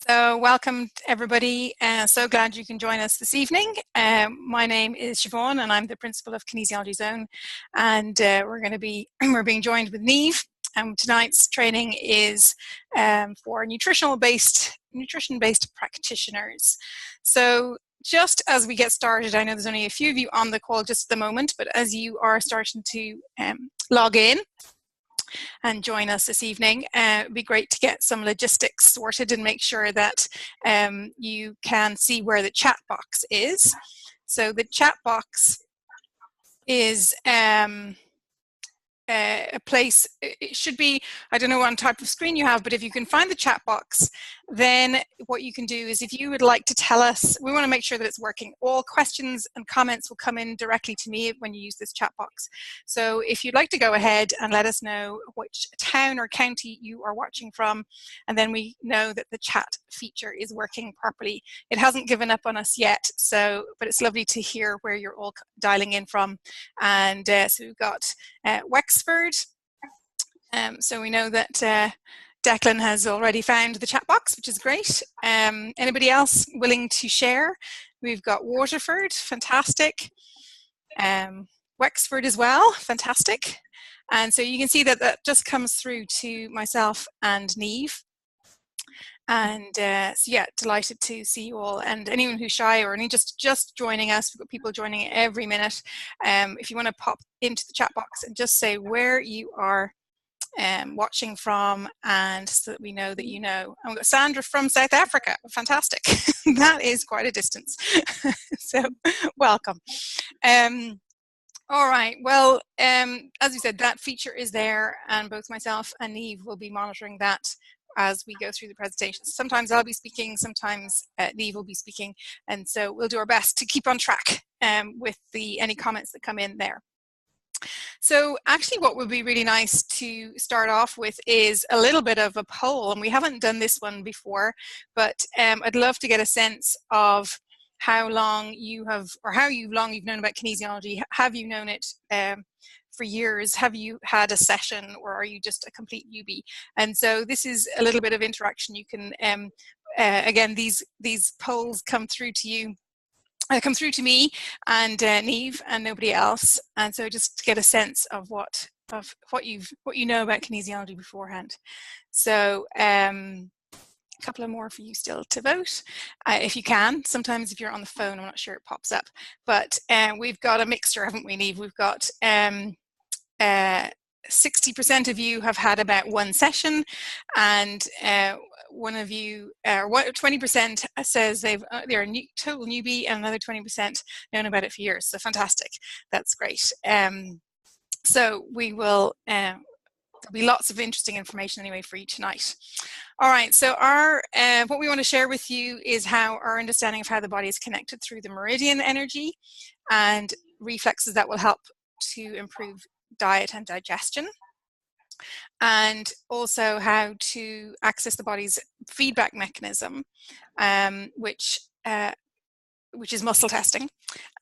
So welcome everybody. So glad you can join us this evening. My name is Siobhan and I'm the principal of KinesiologyZone, and we're being joined with Niamh. Tonight's training is for nutrition-based practitioners. So just as we get started, I know there's only a few of you on the call just at the moment, but as you are starting to log in and join us this evening, it'd be great to get some logistics sorted and make sure that you can see where the chat box is. So the chat box is a place, it should be, I don't know what type of screen you have, but if you can find the chat box, then what you can do is, if you would like to tell us, we want to make sure that it's working. All questions and comments will come in directly to me when you use this chat box. So if you'd like to go ahead and let us know which town or county you are watching from, and then we know that the chat feature is working properly. It hasn't given up on us yet, but it's lovely to hear where you're all dialing in from. And so we've got Wexford. So we know that Declan has already found the chat box, which is great. Anybody else willing to share? We've got Waterford, fantastic. Wexford as well, fantastic. And so you can see that that just comes through to myself and Niamh. And so yeah, delighted to see you all, and anyone who's shy or any just joining us. We've got people joining every minute. If you want to pop into the chat box and just say where you are watching from, and so that we know that you know. And we've got Sandra from South Africa, fantastic. That is quite a distance. So welcome. All right, well, as you said, that feature is there, and both myself and Niamh will be monitoring that as we go through the presentation. Sometimes I'll be speaking, sometimes Niamh will be speaking, and so we'll do our best to keep on track with any comments that come in there. So actually what would be really nice to start off with is a little bit of a poll, and we haven't done this one before, but I'd love to get a sense of how long you've known about kinesiology. Have you known it for years? Have you had a session, or are you just a complete newbie? And so this is a little bit of interaction. You can again, these polls come through to you, come through to me and Niamh and nobody else, and so just to get a sense of what you know about kinesiology beforehand. So a couple of more for you still to vote, if you can. Sometimes if you're on the phone, I'm not sure it pops up, but we've got a mixture, haven't we, Niamh? We've got 60% of you have had about one session, and one of you, 20% says they're a total newbie, and another 20% known about it for years. So fantastic, that's great. So we will, there'll be lots of interesting information anyway for you tonight. All right, so what we want to share with you is our understanding of how the body is connected through the meridian energy and reflexes that will help to improve diet and digestion, and also how to access the body's feedback mechanism, which is muscle testing,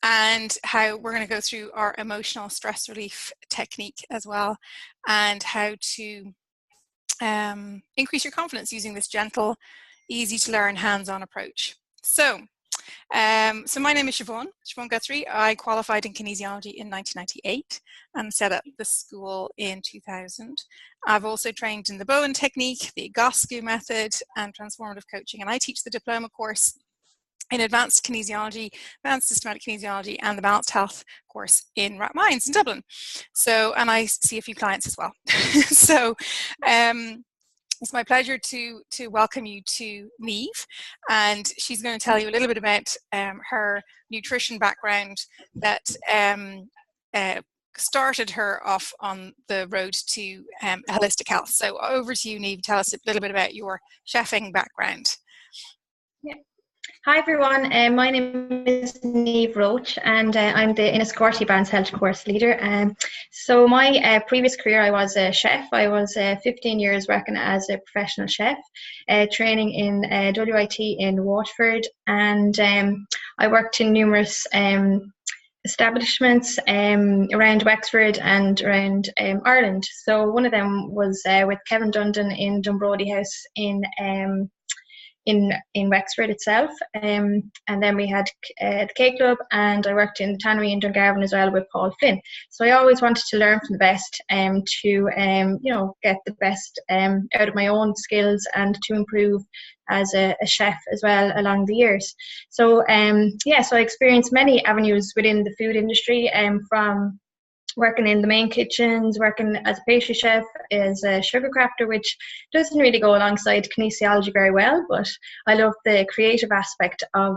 and how we're going to go through our emotional stress relief technique as well, and how to increase your confidence using this gentle, easy to learn, hands-on approach. So my name is Siobhan Guthrie. I qualified in kinesiology in 1998 and set up the school in 2000. I've also trained in the Bowen technique, the Egoscue method, and transformative coaching, and I teach the diploma course in advanced kinesiology, advanced systematic kinesiology, and the balanced health course in Rathmines in Dublin. So, and I see a few clients as well. So it's my pleasure to welcome you to Niamh, and she's going to tell you a little bit about her nutrition background that started her off on the road to holistic health. So over to you, Niamh. Tell us a little bit about your chefing background. Yeah. Hi everyone, my name is Niamh Roach, and I'm the Enniscorthy Balanced Health course leader. So my previous career, I was a chef. I was 15 years working as a professional chef, training in WIT in Waterford, and I worked in numerous establishments around Wexford and around Ireland. So one of them was with Kevin Dundon in Dunbrody House in in Wexford itself. And then we had the K Club, and I worked in the tannery in Dungarvan as well with Paul Flynn. So I always wanted to learn from the best, to get the best out of my own skills and to improve as a chef as well along the years. So so I experienced many avenues within the food industry, from working in the main kitchens, working as a pastry chef, as a sugar crafter, which doesn't really go alongside kinesiology very well, but I love the creative aspect of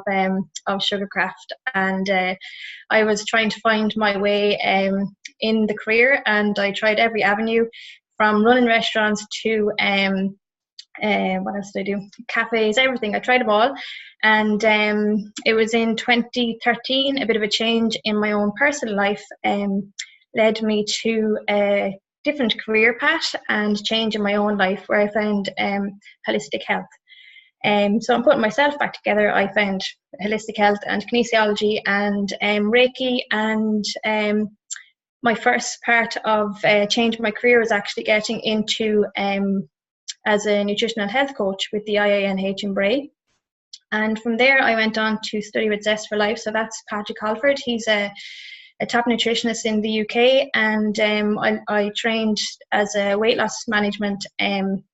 sugarcraft, and I was trying to find my way in the career, and I tried every avenue, from running restaurants to what else did I do? Cafes, everything. I tried them all. And it was in 2013, a bit of a change in my own personal life led me to a different career path and change in my own life, where I found holistic health. So I'm putting myself back together. I found holistic health and kinesiology and Reiki, and my first part of changing my career was actually getting into as a nutritional health coach with the IANH in Bray. And from there, I went on to study with Zest for Life. So that's Patrick Halford. He's a top nutritionist in the UK, and I trained as a weight loss management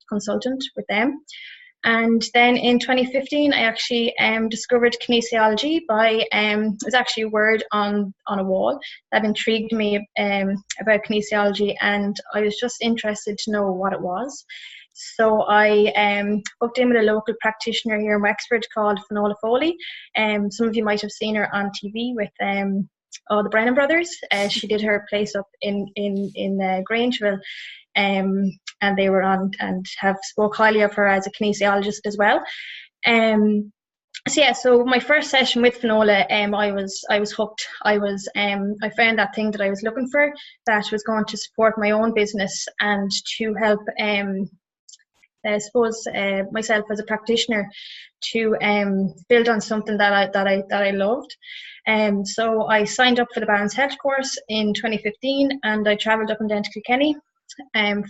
consultant with them. And then in 2015, I actually discovered kinesiology by, it was actually a word on a wall that intrigued me about kinesiology, and I was just interested to know what it was. So I booked in with a local practitioner here in Wexford called Finola Foley. Some of you might have seen her on TV with the Brennan brothers. She did her place up in Grangeville. And they were on and have spoke highly of her as a kinesiologist as well. So my first session with Finola, I was hooked. I found that thing that I was looking for, that was going to support my own business and to help I suppose myself as a practitioner to build on something that I loved. So I signed up for the Balance Health course in 2015, and I travelled up and down to Kilkenny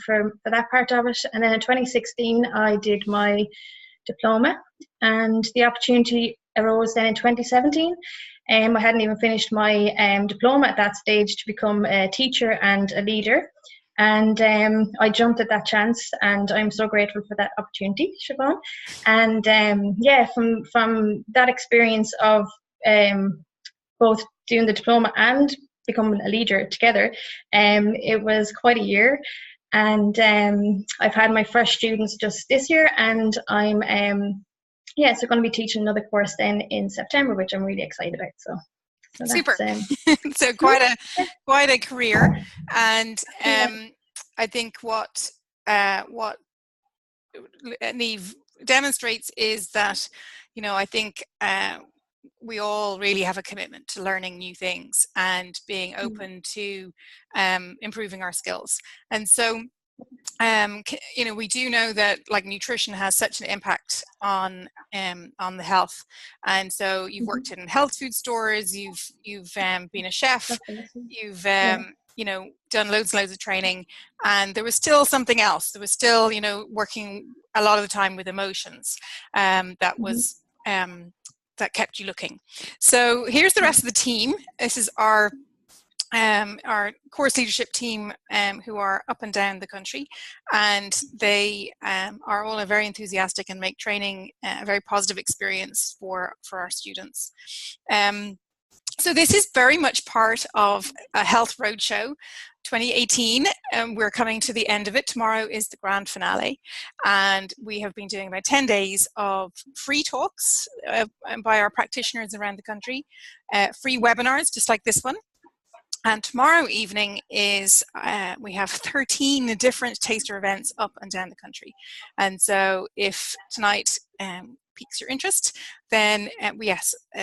for that part of it. And then in 2016, I did my diploma, and the opportunity arose then in 2017. I hadn't even finished my diploma at that stage to become a teacher and a leader. And I jumped at that chance, and I'm so grateful for that opportunity, Siobhan. And from that experience of both doing the diploma and becoming a leader together, it was quite a year. And I've had my first students just this year, and I'm going to be teaching another course then in September, which I'm really excited about. So super. So quite a career, and I think what Niamh demonstrates is that, I think we all really have a commitment to learning new things and being open to improving our skills. And so we do know that nutrition has such an impact on the health, and so you've worked in health food stores, you've been a chef, you've done loads and loads of training, and there was still something else. There was still working a lot of the time with emotions that was that kept you looking. So here's the rest of the team. This is our course leadership team who are up and down the country, and they are all very enthusiastic and make training a very positive experience for our students. So this is very much part of a Health Roadshow 2018, and we're coming to the end of it. Tomorrow is the grand finale, and we have been doing about 10 days of free talks by our practitioners around the country, free webinars just like this one. And tomorrow evening is, we have 13 different taster events up and down the country. And so if tonight piques your interest, then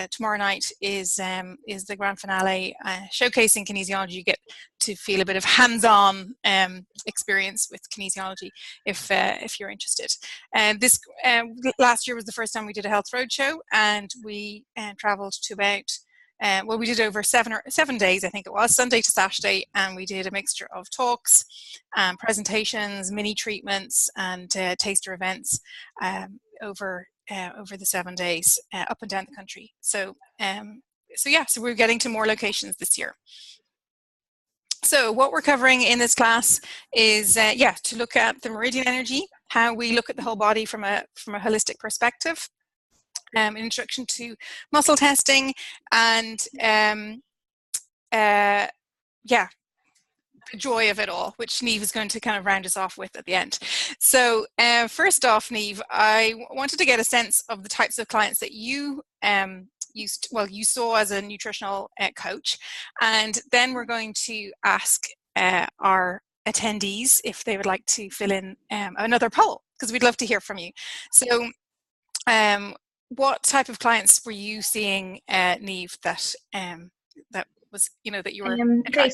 tomorrow night is the grand finale, showcasing kinesiology. You get to feel a bit of hands-on experience with kinesiology if you're interested. This last year was the first time we did a Health Roadshow, and we travelled to about we did over 7 days, I think it was, Sunday to Saturday, and we did a mixture of talks, presentations, mini treatments, and taster events over over the 7 days up and down the country. So so we're getting to more locations this year. So what we're covering in this class is to look at the meridian energy, how we look at the whole body from a holistic perspective, an introduction to muscle testing, and the joy of it all, which Niamh is going to kind of round us off with at the end. So first off, Niamh, I wanted to get a sense of the types of clients that you you saw as a nutritional coach, and then we're going to ask our attendees if they would like to fill in another poll, because we'd love to hear from you. So what type of clients were you seeing, Niamh, that was, that you were okay,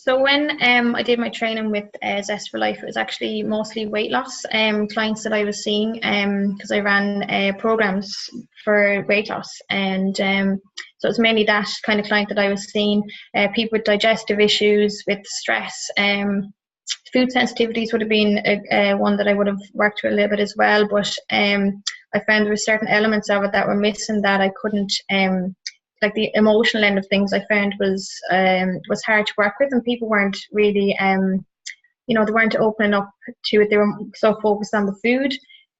so when I did my training with Zest for Life, it was actually mostly weight loss clients that I was seeing, because I ran programs for weight loss, and so it's mainly that kind of client that I was seeing. People with digestive issues, with stress, food sensitivities would have been one that I would have worked with a little bit as well, but I found there were certain elements of it that were missing that I couldn't like the emotional end of things. I found was hard to work with, and people weren't really they weren't opening up to it. They were so focused on the food,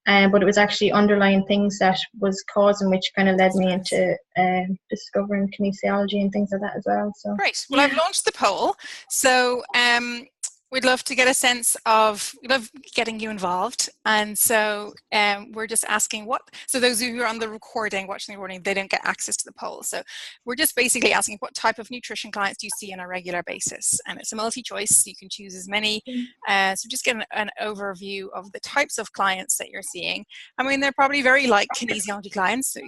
but it was actually underlying things that was causing, which kind of led me into discovering kinesiology and things like that as well. So great. Well, I've launched the poll, so we'd love to get a sense of, we love getting you involved, and so we're just asking so those of you who are on the recording, watching the recording, they don't get access to the poll. So we're just basically asking, what type of nutrition clients do you see on a regular basis? And it's a multi-choice, so you can choose as many. So just get an overview of the types of clients that you're seeing. I mean, they're probably very like kinesiology clients, so,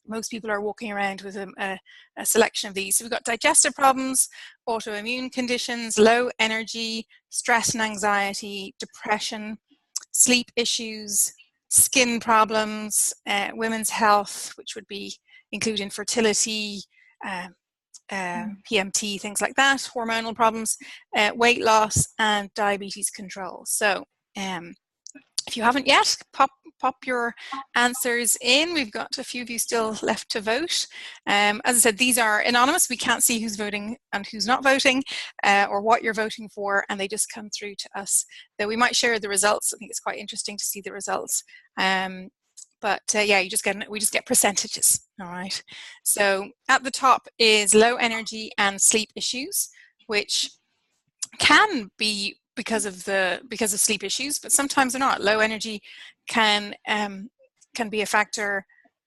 most people are walking around with a selection of these. So we've got digestive problems, autoimmune conditions, low energy, stress and anxiety, depression, sleep issues, skin problems, women's health, which would be including fertility, PMT, things like that, hormonal problems, weight loss, and diabetes control. So if you haven't yet, pop your answers in. We've got a few of you still left to vote. As I said, these are anonymous. We can't see who's voting and who's not voting, or what you're voting for, and they just come through to us. Though we might share the results. I think it's quite interesting to see the results. But we just get percentages. All right. So at the top is low energy and sleep issues, which can be because of sleep issues, but sometimes they're not. Low energy can be a factor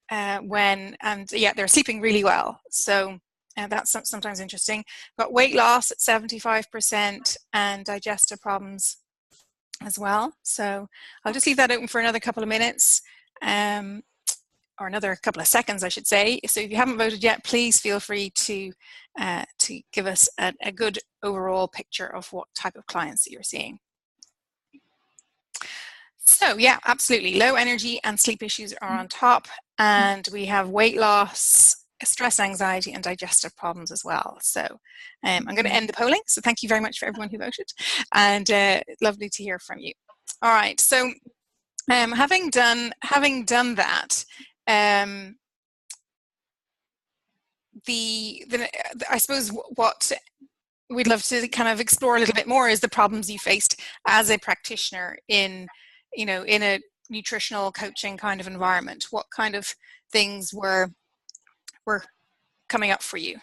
they're sleeping really well. So that's sometimes interesting. Got weight loss at 75% and digestive problems as well. So I'll just leave that open for another couple of minutes, or another couple of seconds, I should say. So if you haven't voted yet, please feel free to give us a good overall picture of what type of clients that you're seeing. So yeah, absolutely. Low energy and sleep issues are on top, and we have weight loss, stress, anxiety, and digestive problems as well. So I'm going to end the polling. So thank you very much for everyone who voted, and lovely to hear from you. All right. So having done that, I suppose what we'd love to kind of explore a little bit more is the problems you faced as a practitioner in a nutritional coaching kind of environment. What kind of things were coming up for you?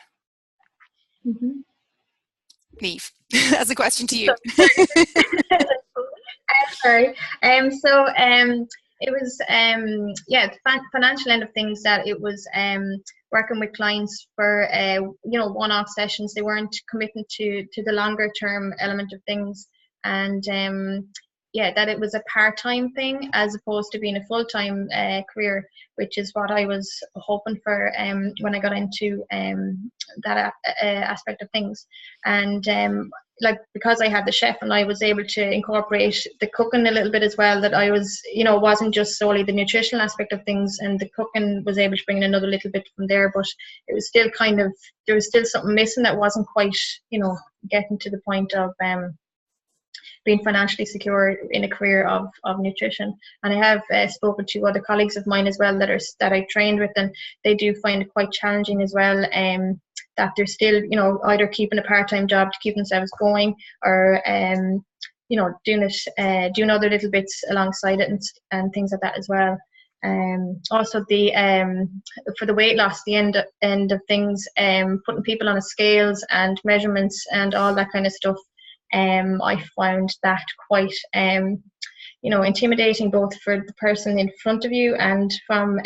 Niamh, as a question to you. Sorry. It was the financial end of things, that it was working with clients for one-off sessions. They weren't committing to the longer term element of things, and that it was a part-time thing as opposed to being a full-time career, which is what I was hoping for when I got into that aspect of things. And because I had the chef and I was able to incorporate the cooking a little bit as well, that I was, wasn't just solely the nutritional aspect of things, and the cooking was able to bring in another little bit from there, but it was still there was still something missing that wasn't quite, getting to the point of being financially secure in a career of nutrition. And I have spoken to other colleagues of mine as well that I trained with, and they do find it quite challenging as well. That they're still, either keeping a part-time job to keep themselves going, or doing other little bits alongside it and things like that as well. Also the for the weight loss, the end of things, putting people on a scales and measurements and all that kind of stuff. I found that quite intimidating, both for the person in front of you and from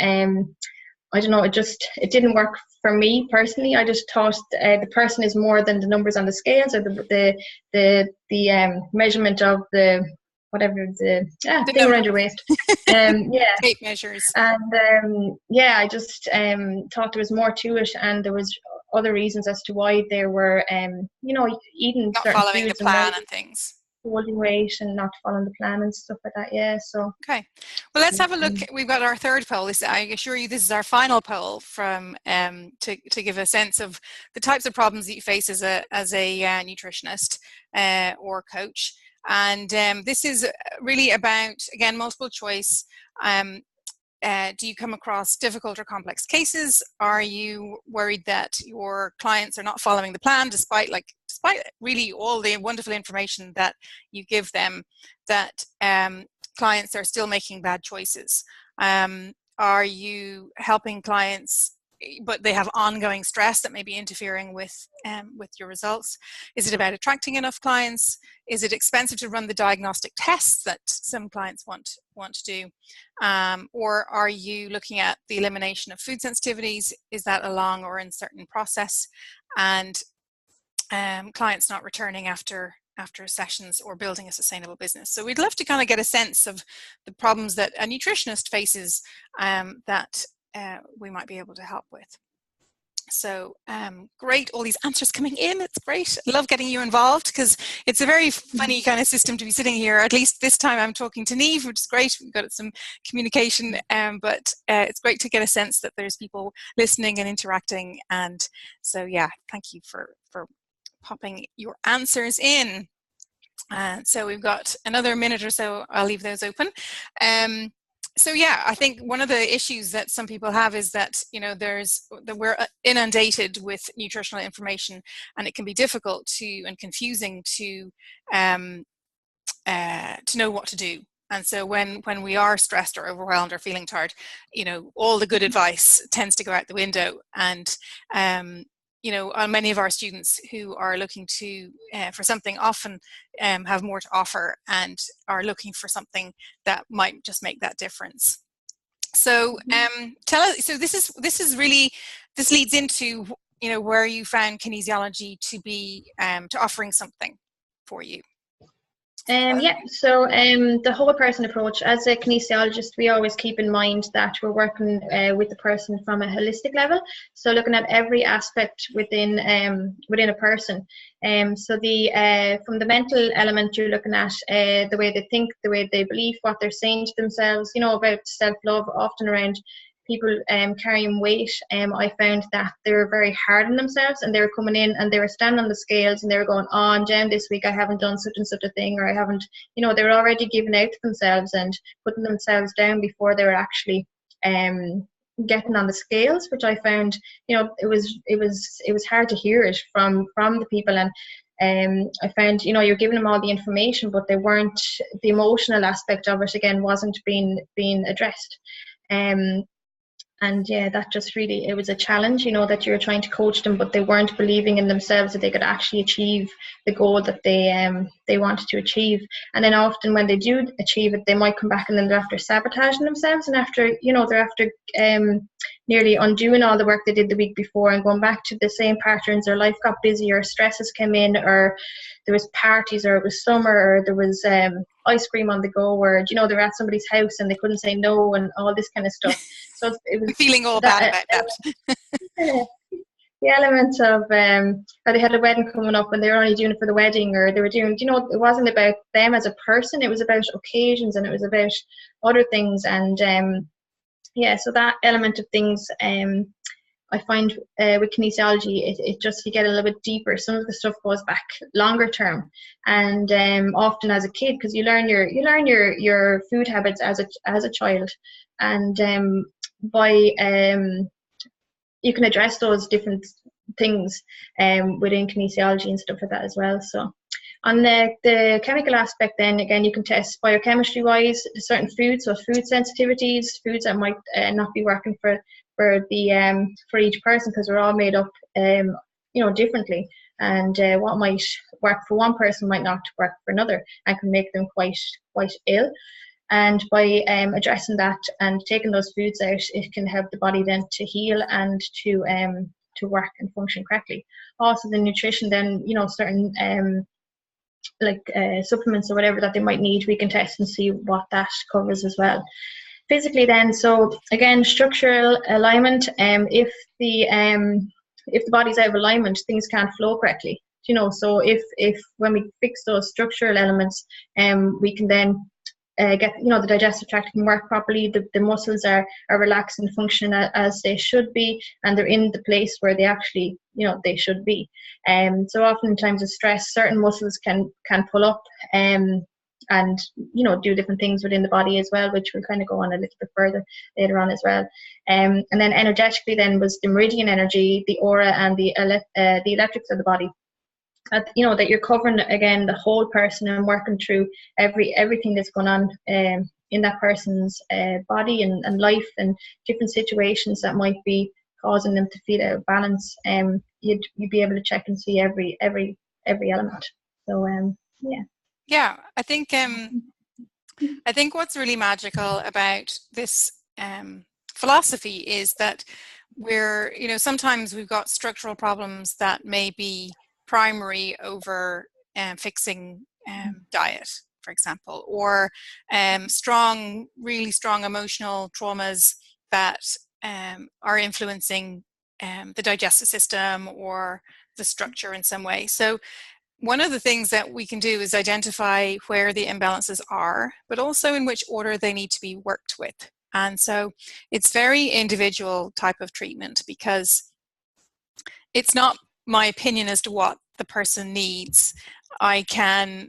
I don't know, it didn't work for me personally. I just thought the person is more than the numbers on the scales, or the measurement of the thing number. around your waist. Tape measures. And I just thought there was more to it, and there was other reasons as to why they were eating not certain following the foods plan and things. Holding weight and not following the plan and stuff like that. So okay, well, let's have a look. We've got our third poll. I assure you this is our final poll from to give a sense of the types of problems that you face as a nutritionist or coach. And this is really about, again, multiple choice. Do you come across difficult or complex cases? Are you worried that your clients are not following the plan, despite really all the wonderful information that you give them, that clients are still making bad choices? Are you helping clients, but they have ongoing stress that may be interfering with your results? Is it about attracting enough clients? Is it expensive to run the diagnostic tests that some clients want to do? Or are you looking at the elimination of food sensitivities? Is that a long or uncertain process? And clients not returning after sessions, or building a sustainable business. So we'd love to kind of get a sense of the problems that a nutritionist faces that we might be able to help with. So great, all these answers coming in. It's great. I love getting you involved, because it's a very funny kind of system to be sitting here. At least this time I'm talking to Niamh, which is great. We've got some communication, but it's great to get a sense that there's people listening and interacting. And so, yeah, thank you for popping your answers in. So we've got another minute or so. I'll leave those open. So yeah, I think one of the issues that some people have is that we're inundated with nutritional information, and it can be difficult and confusing to know what to do. And so when we are stressed or overwhelmed or feeling tired, all the good advice tends to go out the window. And many of our students who are looking for something often have more to offer and are looking for something that might just make that difference. So tell us. So this leads into where you found kinesiology to be to offering something for you. So the whole person approach, as a kinesiologist, we always keep in mind that we're working with the person from a holistic level. So looking at every aspect within a person. So from the mental element, you're looking at the way they think, the way they believe, what they're saying to themselves. About self-love, often around people carrying weight. I found that they were very hard on themselves, and they were coming in and they were standing on the scales and they were going, "Oh, Jen, this week I haven't done such and such a thing," or "I haven't," they were already giving out to themselves and putting themselves down before they were actually getting on the scales, which I found, it was hard to hear it from the people. And I found, you're giving them all the information, but the emotional aspect of it, again, wasn't being addressed. And yeah, that just really, it was a challenge, that you're trying to coach them, but they weren't believing in themselves that they could actually achieve the goal that they wanted to achieve. And then often when they do achieve it, they might come back and then they're after sabotaging themselves, and they're after nearly undoing all the work they did the week before and going back to the same patterns. Their life got busy, or stresses came in, or there was parties, or it was summer, or there was ice cream on the go, or they were at somebody's house and they couldn't say no, and all this kind of stuff. So it was feeling all bad about that. The element of or they had a wedding coming up and they were only doing it for the wedding, or they were doing, it wasn't about them as a person, it was about occasions and it was about other things. And so that element of things I find with kinesiology, it just, you get a little bit deeper. Some of the stuff goes back longer term, and often as a kid, because you learn your food habits as a child, and by you can address those different things within kinesiology and stuff like that as well. So on the chemical aspect, then again, you can test biochemistry wise certain foods, so food sensitivities, foods that might not be working for each person, because we're all made up differently, and what might work for one person might not work for another, and can make them quite ill. And by addressing that and taking those foods out, it can help the body then to heal and to work and function correctly. Also, the nutrition, then, certain supplements or whatever that they might need, we can test and see what that covers as well. Physically, then, so again, structural alignment. If the body's out of alignment, things can't flow correctly. So if when we fix those structural elements, we can then get, the digestive tract can work properly, the muscles are relaxed and functioning as they should be, and they're in the place where they actually, they should be. So often in times of stress, certain muscles can pull up and do different things within the body as well, which we'll kind of go on a little bit further later on as well. And then energetically, then, was the meridian energy, the aura, and the electrics of the body. That you're covering, again, the whole person, and working through everything that's going on in that person's body and life, and different situations that might be causing them to feel out of balance. You'd be able to check and see every element. So Yeah, I think what's really magical about this philosophy is that we're, sometimes we've got structural problems that may be primary over fixing diet, for example, or really strong emotional traumas that are influencing the digestive system or the structure in some way. So one of the things that we can do is identify where the imbalances are, but also in which order they need to be worked with. And so it's very individual type of treatment, because it's not my opinion as to what the person needs. I'm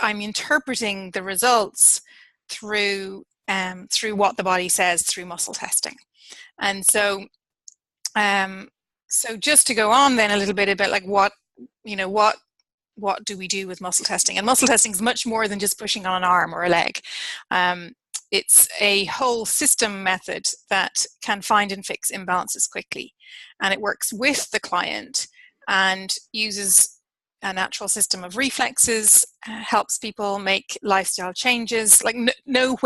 interpreting the results through what the body says through muscle testing. And so just to go on then a little bit about like what do we do with muscle testing? And muscle testing is much more than just pushing on an arm or a leg. It's a whole system method that can find and fix imbalances quickly. And it works with the client and uses a natural system of reflexes, helps people make lifestyle changes, like know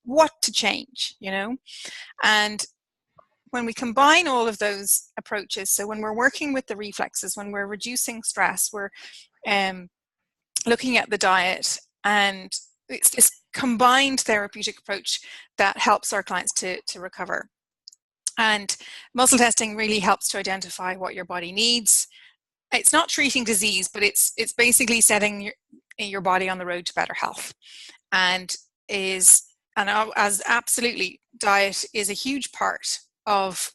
what to change, And when we combine all of those approaches, so when we're working with the reflexes, when we're reducing stress, we're looking at the diet, and it's this combined therapeutic approach that helps our clients to recover. And muscle testing really helps to identify what your body needs. It's not treating disease, but it's basically setting your body on the road to better health. And as absolutely, diet is a huge part of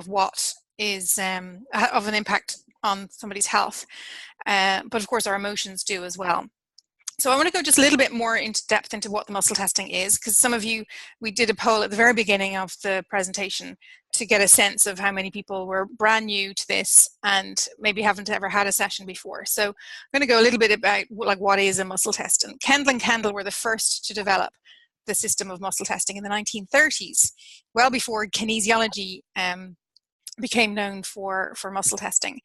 what is of an impact on somebody's health. But of course, our emotions do as well. So I want to go just a little bit more into depth into what the muscle testing is, because some of you, we did a poll at the very beginning of the presentation to get a sense of how many people were brand new to this and maybe haven't ever had a session before. So I'm going to go a little bit about like what is a muscle test. And Kendall and Kendall were the first to develop the system of muscle testing in the 1930s, well before kinesiology became known for muscle testing.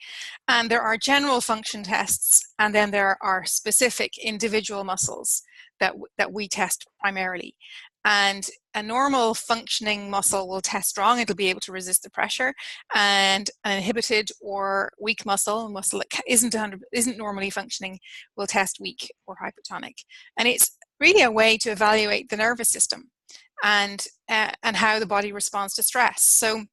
And there are general function tests, and then there are specific individual muscles that we test primarily. And a normal functioning muscle will test strong, it'll be able to resist the pressure, and an inhibited or weak muscle, a muscle that isn't normally functioning, will test weak or hypertonic. And it's really a way to evaluate the nervous system and how the body responds to stress. So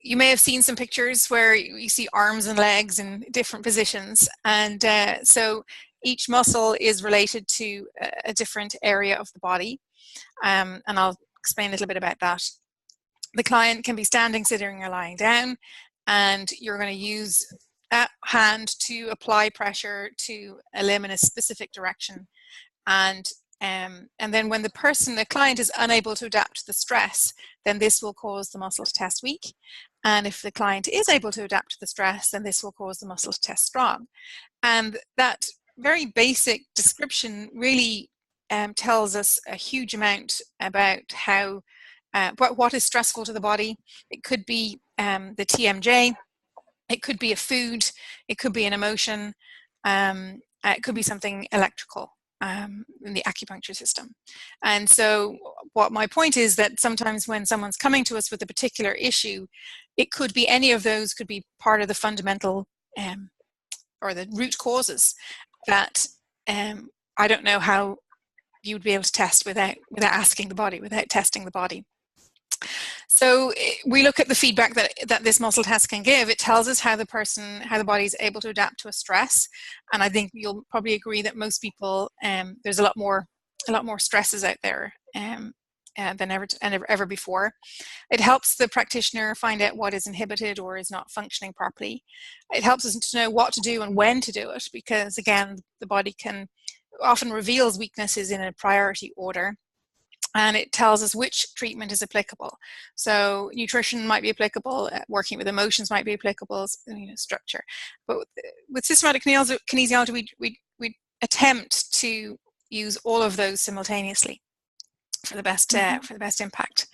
you may have seen some pictures where you see arms and legs in different positions, and so each muscle is related to a different area of the body, and I'll explain a little bit about that. The client can be standing, sitting, or lying down, and you're going to use that hand to apply pressure to a limb in a specific direction. And then when the client is unable to adapt to the stress, then this will cause the muscle to test weak. And if the client is able to adapt to the stress, then this will cause the muscle to test strong. And that very basic description really tells us a huge amount about how what is stressful to the body. It could be the TMJ, it could be a food, it could be an emotion, it could be something electrical in the acupuncture system. And so what my point is that sometimes when someone's coming to us with a particular issue, it could be any of those, could be part of the fundamental or the root causes that I don't know how you would be able to test without asking the body, without testing the body. So we look at the feedback that this muscle test can give. It tells us how the body is able to adapt to a stress. And I think you'll probably agree that most people, there's a lot more stresses out there than ever before. It helps the practitioner find out what is inhibited or is not functioning properly. It helps us to know what to do and when to do it, because again, the body often reveals weaknesses in a priority order. And it tells us which treatment is applicable. So nutrition might be applicable, working with emotions might be applicable, structure. But with systematic kinesiology, we attempt to use all of those simultaneously for the best impact.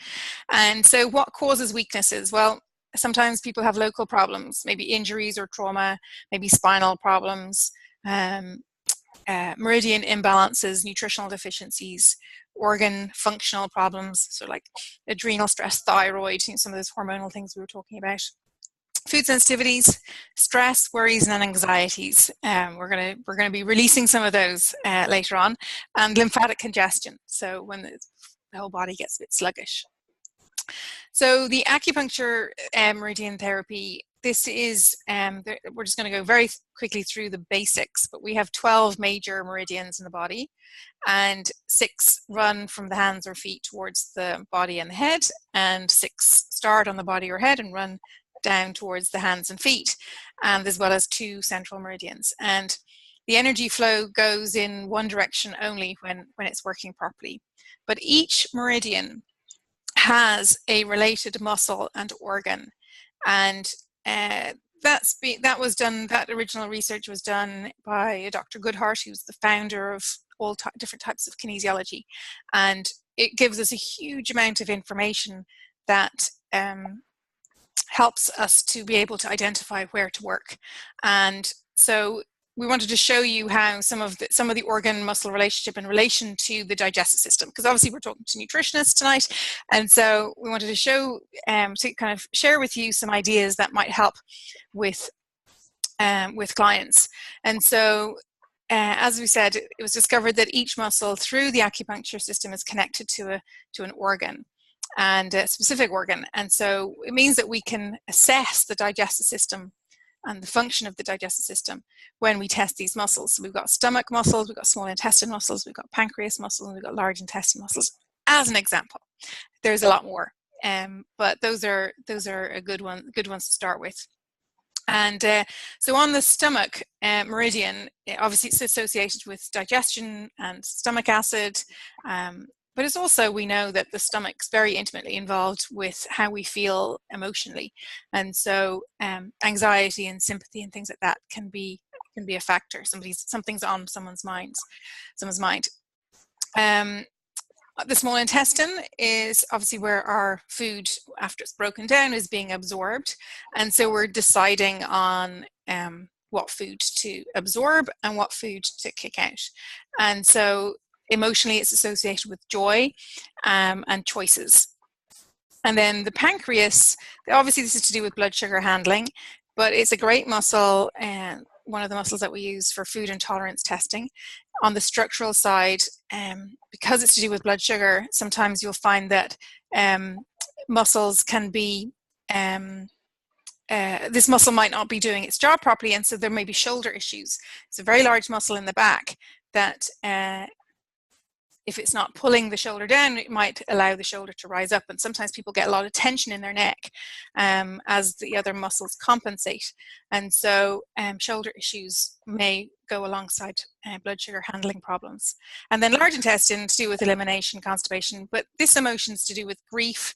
And so what causes weaknesses? Well, sometimes people have local problems, maybe injuries or trauma, maybe spinal problems, meridian imbalances, nutritional deficiencies, organ functional problems, so like adrenal stress, thyroid, some of those hormonal things we were talking about. Food sensitivities, stress, worries, and anxieties. We're gonna be releasing some of those later on, and lymphatic congestion. So when the whole body gets a bit sluggish. So the acupuncture meridian therapy. This is, we're just going to go very quickly through the basics, but we have 12 major meridians in the body, and 6 run from the hands or feet towards the body and the head, and 6 start on the body or head and run down towards the hands and feet, and as well as 2 central meridians. And the energy flow goes in one direction only when it's working properly. But each meridian has a related muscle and organ, and that original research was done by Dr. Goodhart, who's the founder of all different types of kinesiology, and it gives us a huge amount of information that helps us to be able to identify where to work. And so we wanted to show you how some of the organ muscle relationship in relation to the digestive system, because obviously we're talking to nutritionists tonight, and so we wanted to show to kind of share with you some ideas that might help with clients. And so as we said, it was discovered that each muscle through the acupuncture system is connected to an organ, and a specific organ, and so it means that we can assess the digestive system and the function of the digestive system when we test these muscles. So we've got stomach muscles, we've got small intestine muscles, we've got pancreas muscles, and we've got large intestine muscles, as an example. There's a lot more, but those are a good ones to start with. And so on the stomach meridian, obviously it's associated with digestion and stomach acid, but it's also, we know that the stomach's very intimately involved with how we feel emotionally. And so anxiety and sympathy and things like that can be a factor. Something's on someone's mind. The small intestine is obviously where our food, after it's broken down, is being absorbed. And so we're deciding on what food to absorb and what food to kick out. And so emotionally, it's associated with joy and choices. And then the pancreas, obviously this is to do with blood sugar handling, but it's a great muscle, and one of the muscles that we use for food intolerance testing. On the structural side, because it's to do with blood sugar, sometimes you'll find that muscles can be, this muscle might not be doing its job properly, and so there may be shoulder issues. It's a very large muscle in the back that if it's not pulling the shoulder down, it might allow the shoulder to rise up. And sometimes people get a lot of tension in their neck as the other muscles compensate. And so shoulder issues may go alongside blood sugar handling problems. And then large intestine to do with elimination, constipation, but this emotion is to do with grief.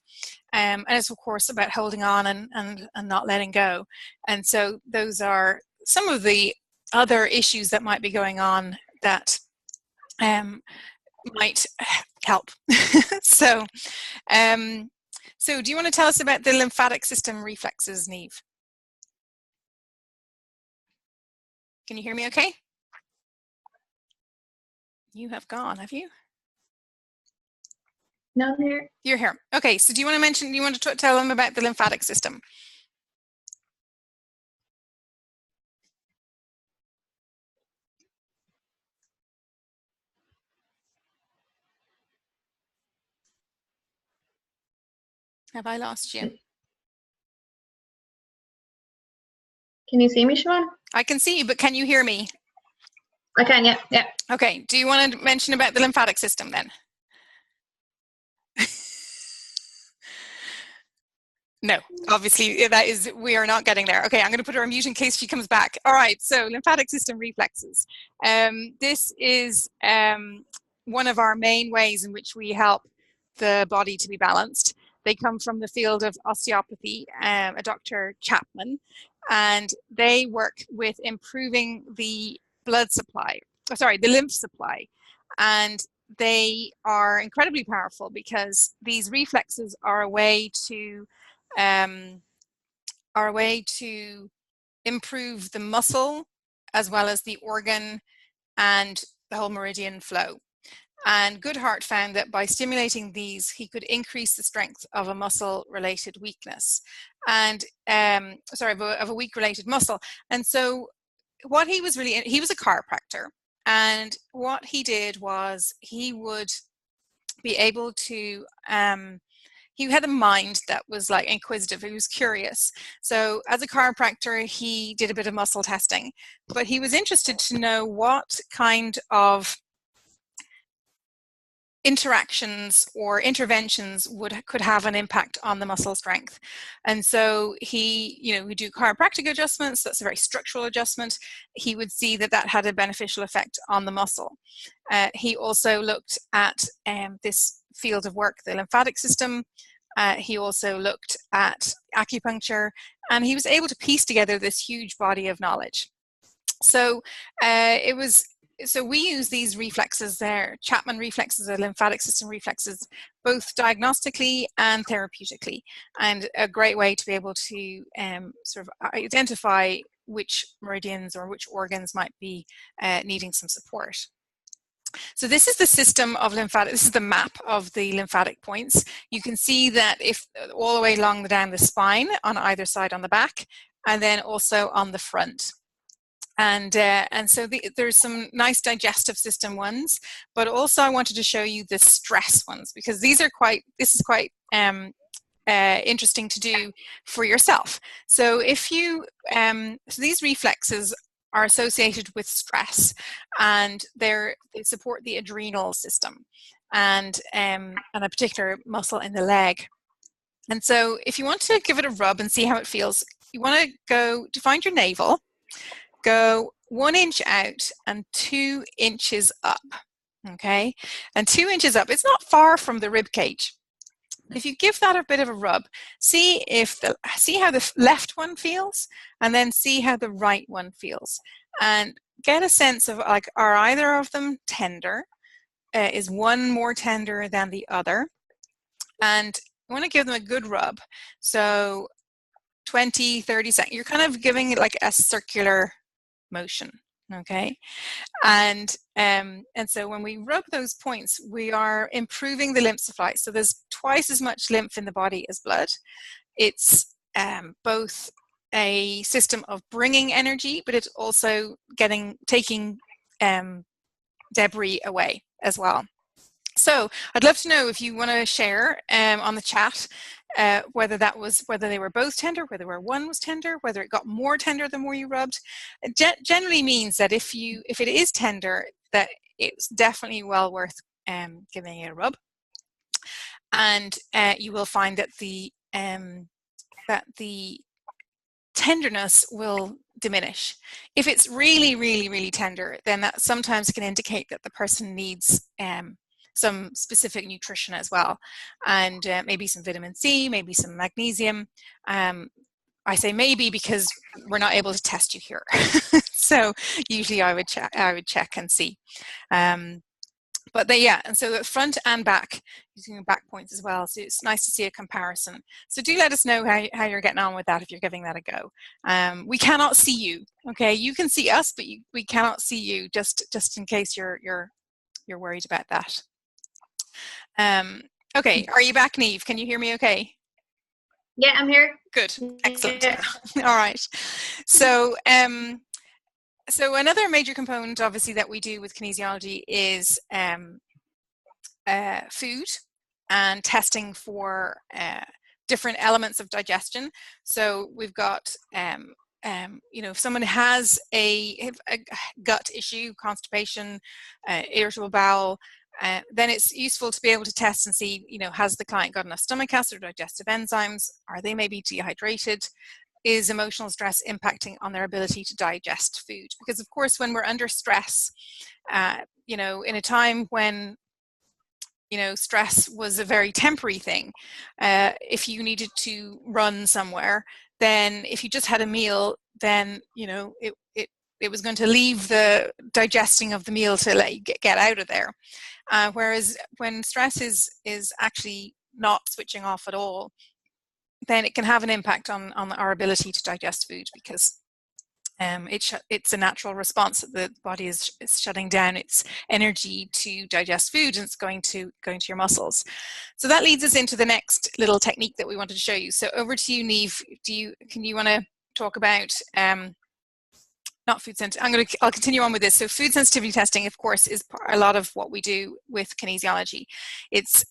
And it's of course about holding on and not letting go. And so those are some of the other issues that might be going on that might help. So do you want to tell us about the lymphatic system reflexes, Neve? Can you hear me okay? You have gone, have you? No, I'm here. You're here. Okay, so do you want to tell them about the lymphatic system? Have I lost you? Can you see me, Siobhan? I can see you, but can you hear me? I can, yeah, yeah. Okay, do you want to mention about the lymphatic system then? No, obviously we are not getting there. Okay, I'm going to put her on mute in case she comes back. All right, so lymphatic system reflexes. This is one of our main ways in which we help the body to be balanced. They come from the field of osteopathy, a Dr. Chapman, and they work with improving the blood supply, the lymph supply. And they are incredibly powerful because these reflexes are a way to improve the muscle as well as the organ and the whole meridian flow. And Goodhart found that by stimulating these, he could increase the strength of a muscle-related weakness, and of a weak-related muscle. And so, what he was a chiropractor, and what he did was he would be able to. He had a mind that was like inquisitive. He was curious. So as a chiropractor, he did a bit of muscle testing, but he was interested to know what kind of interactions or interventions could have an impact on the muscle strength. And so we do chiropractic adjustments. That's a very structural adjustment. He would see that had a beneficial effect on the muscle. He also looked at this field of work, the lymphatic system. He also looked at acupuncture, and he was able to piece together this huge body of knowledge. So we use these reflexes there, Chapman reflexes or lymphatic system reflexes, both diagnostically and therapeutically, and a great way to be able to sort of identify which meridians or which organs might be needing some support. So this is the system of lymphatic, this is the map of the lymphatic points. You can see that if all the way down the spine on either side on the back, and then also on the front. And so there's some nice digestive system ones, but also I wanted to show you the stress ones, because this is quite interesting to do for yourself. So if you, so these reflexes are associated with stress, and they support the adrenal system and a particular muscle in the leg. And so if you want to give it a rub and see how it feels, you want to find your navel, go 1 inch out and 2 inches up, okay? And 2 inches up, it's not far from the rib cage. If you give that a bit of a rub, see how the left one feels, and then see how the right one feels, and get a sense of, like, are either of them tender? Is one more tender than the other? And you want to give them a good rub. So 20, 30 seconds. You're kind of giving it like a circular motion, okay? And so when we rub those points, we are improving the lymph supply. So there's twice as much lymph in the body as blood. It's both a system of bringing energy, but it's also taking debris away as well. So I'd love to know if you want to share on the chat whether they were both tender, whether one was tender, whether it got more tender the more you rubbed. It generally means that if it is tender, that it's definitely well worth giving it a rub. And you will find that the tenderness will diminish. If it's really, really, really tender, then that sometimes can indicate that the person needs some specific nutrition as well, and maybe some vitamin C, maybe some magnesium. I say maybe because we're not able to test you here. So usually I would check and see. But yeah, and so the front and back, using back points as well. So it's nice to see a comparison. So do let us know how you're getting on with that if you're giving that a go. We cannot see you, okay? You can see us, but we cannot see you. Just in case you're worried about that. Okay, are you back, Niamh? Can you hear me okay? Yeah, I'm here. Good, excellent. Yeah. All right. So so another major component, obviously, that we do with kinesiology is food and testing for different elements of digestion. So we've got, you know, if someone has a gut issue, constipation, irritable bowel, then it's useful to be able to test and see, you know, has the client got enough stomach acid or digestive enzymes? Are they maybe dehydrated? Is emotional stress impacting on their ability to digest food? Because of course, when we're under stress, you know, in a time when, you know, stress was a very temporary thing, if you needed to run somewhere, then if you just had a meal, then, you know, it was going to leave the digesting of the meal to let you get out of there. Whereas when stress is actually not switching off at all, then it can have an impact on our ability to digest food, because it's a natural response that the body is shutting down its energy to digest food, and it's going to your muscles. So that leads us into the next little technique that we wanted to show you. So over to you, Niamh. Can you want to talk about not food sensitivity? I'll continue on with this. So food sensitivity testing, of course, is a lot of what we do with kinesiology. It's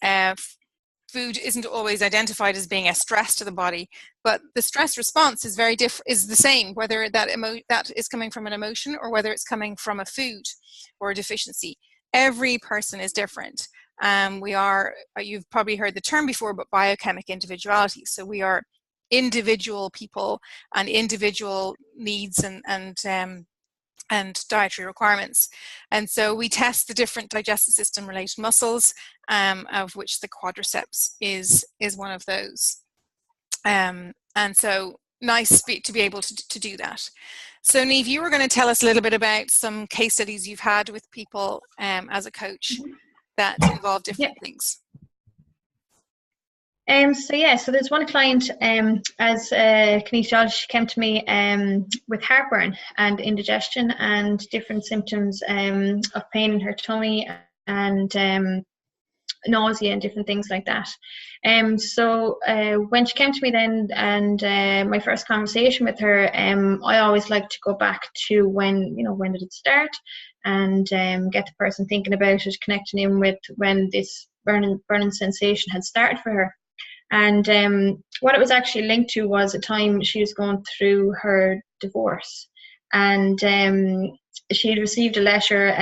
food isn't always identified as being a stress to the body, but the stress response is is the same, whether that is coming from an emotion or whether it's coming from a food or a deficiency. Every person is different. You've probably heard the term before, but biochemic individuality. So we are individual people and individual needs and dietary requirements. And so we test the different digestive system related muscles, of which the quadriceps is one of those. And so nice to be able to do that. So Niamh, you were going to tell us a little bit about some case studies you've had with people as a coach that involve different things. So there's one client as kinesiologist, she came to me with heartburn and indigestion and different symptoms of pain in her tummy and nausea and different things like that. So when she came to me then, and my first conversation with her, I always like to go back to when did it start, and get the person thinking about it, connecting in with when this burning sensation had started for her. And what it was actually linked to was a time she was going through her divorce, and she had received a letter.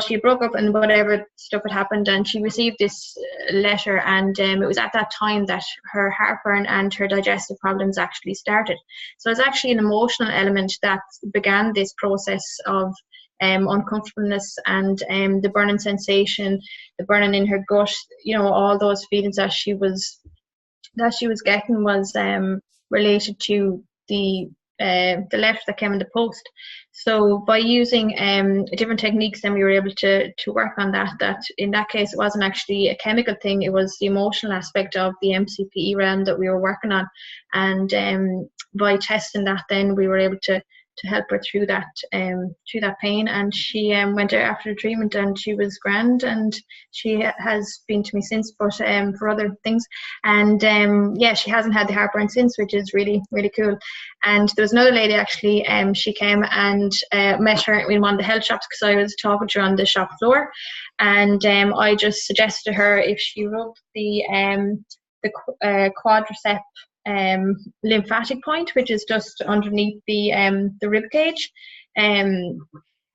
She broke up and whatever stuff had happened, and she received this letter, and it was at that time that her heartburn and her digestive problems actually started. So it's actually an emotional element that began this process of uncomfortableness and the burning sensation, the burning in her gut, all those feelings that she was getting was related to the letter that came in the post. So by using different techniques, then we were able to work on that in that case it wasn't actually a chemical thing, it was the emotional aspect of the MCPE realm that we were working on. And by testing that, then we were able to help her through that pain, and she went out after the treatment and she was grand, and she has been to me since, but for other things. And she hasn't had the heartburn since, which is really, really cool. And there was another lady actually, she came and met her in one of the health shops, because I was talking to her on the shop floor, and I just suggested to her if she rubbed the quadricep lymphatic point, which is just underneath the rib cage,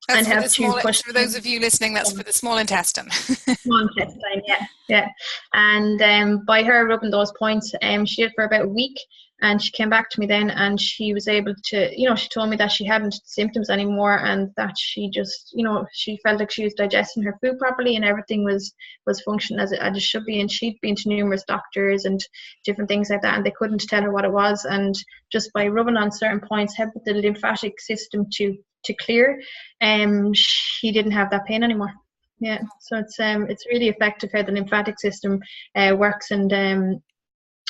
That's and for the help to small, push for those of you listening, that's for the small intestine. small intestine, yeah. And by her rubbing those points, she did for about a week, and she came back to me then, and she was able to, she told me that she hadn't symptoms anymore, and that she just, she felt like she was digesting her food properly, and everything was functioning as it should be. And she'd been to numerous doctors and different things like that, and they couldn't tell her what it was. And just by rubbing on certain points helped the lymphatic system to clear, she didn't have that pain anymore. Yeah, so it's really effective how the lymphatic system works, and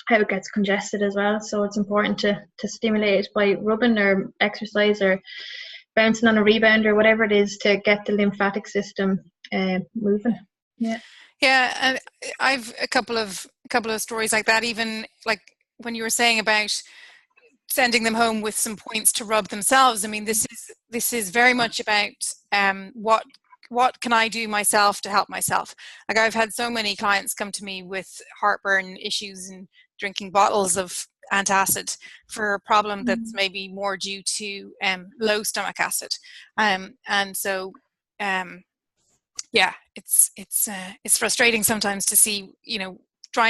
how it gets congested as well. So it's important to stimulate it by rubbing or exercise or bouncing on a rebound or whatever it is to get the lymphatic system moving. Yeah. Yeah, and I've a couple of stories like that. Even like when you were saying about sending them home with some points to rub themselves. I mean, this is very much about what can I do myself to help myself. Like, I've had so many clients come to me with heartburn issues and drinking bottles of antacid for a problem that's maybe more due to low stomach acid, and so yeah, it's frustrating sometimes to see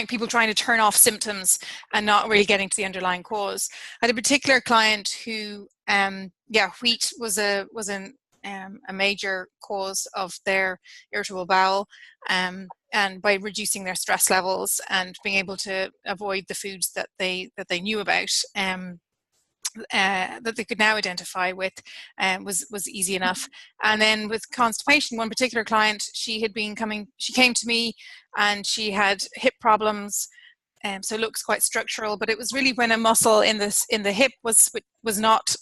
people trying to turn off symptoms and not really getting to the underlying cause. I had a particular client who wheat was a major cause of their irritable bowel, and by reducing their stress levels and being able to avoid the foods that they knew about, that they could now identify with, was easy enough. And then with constipation, one particular client, she came to me and she had hip problems. So it looks quite structural, but it was really when a muscle in the hip was not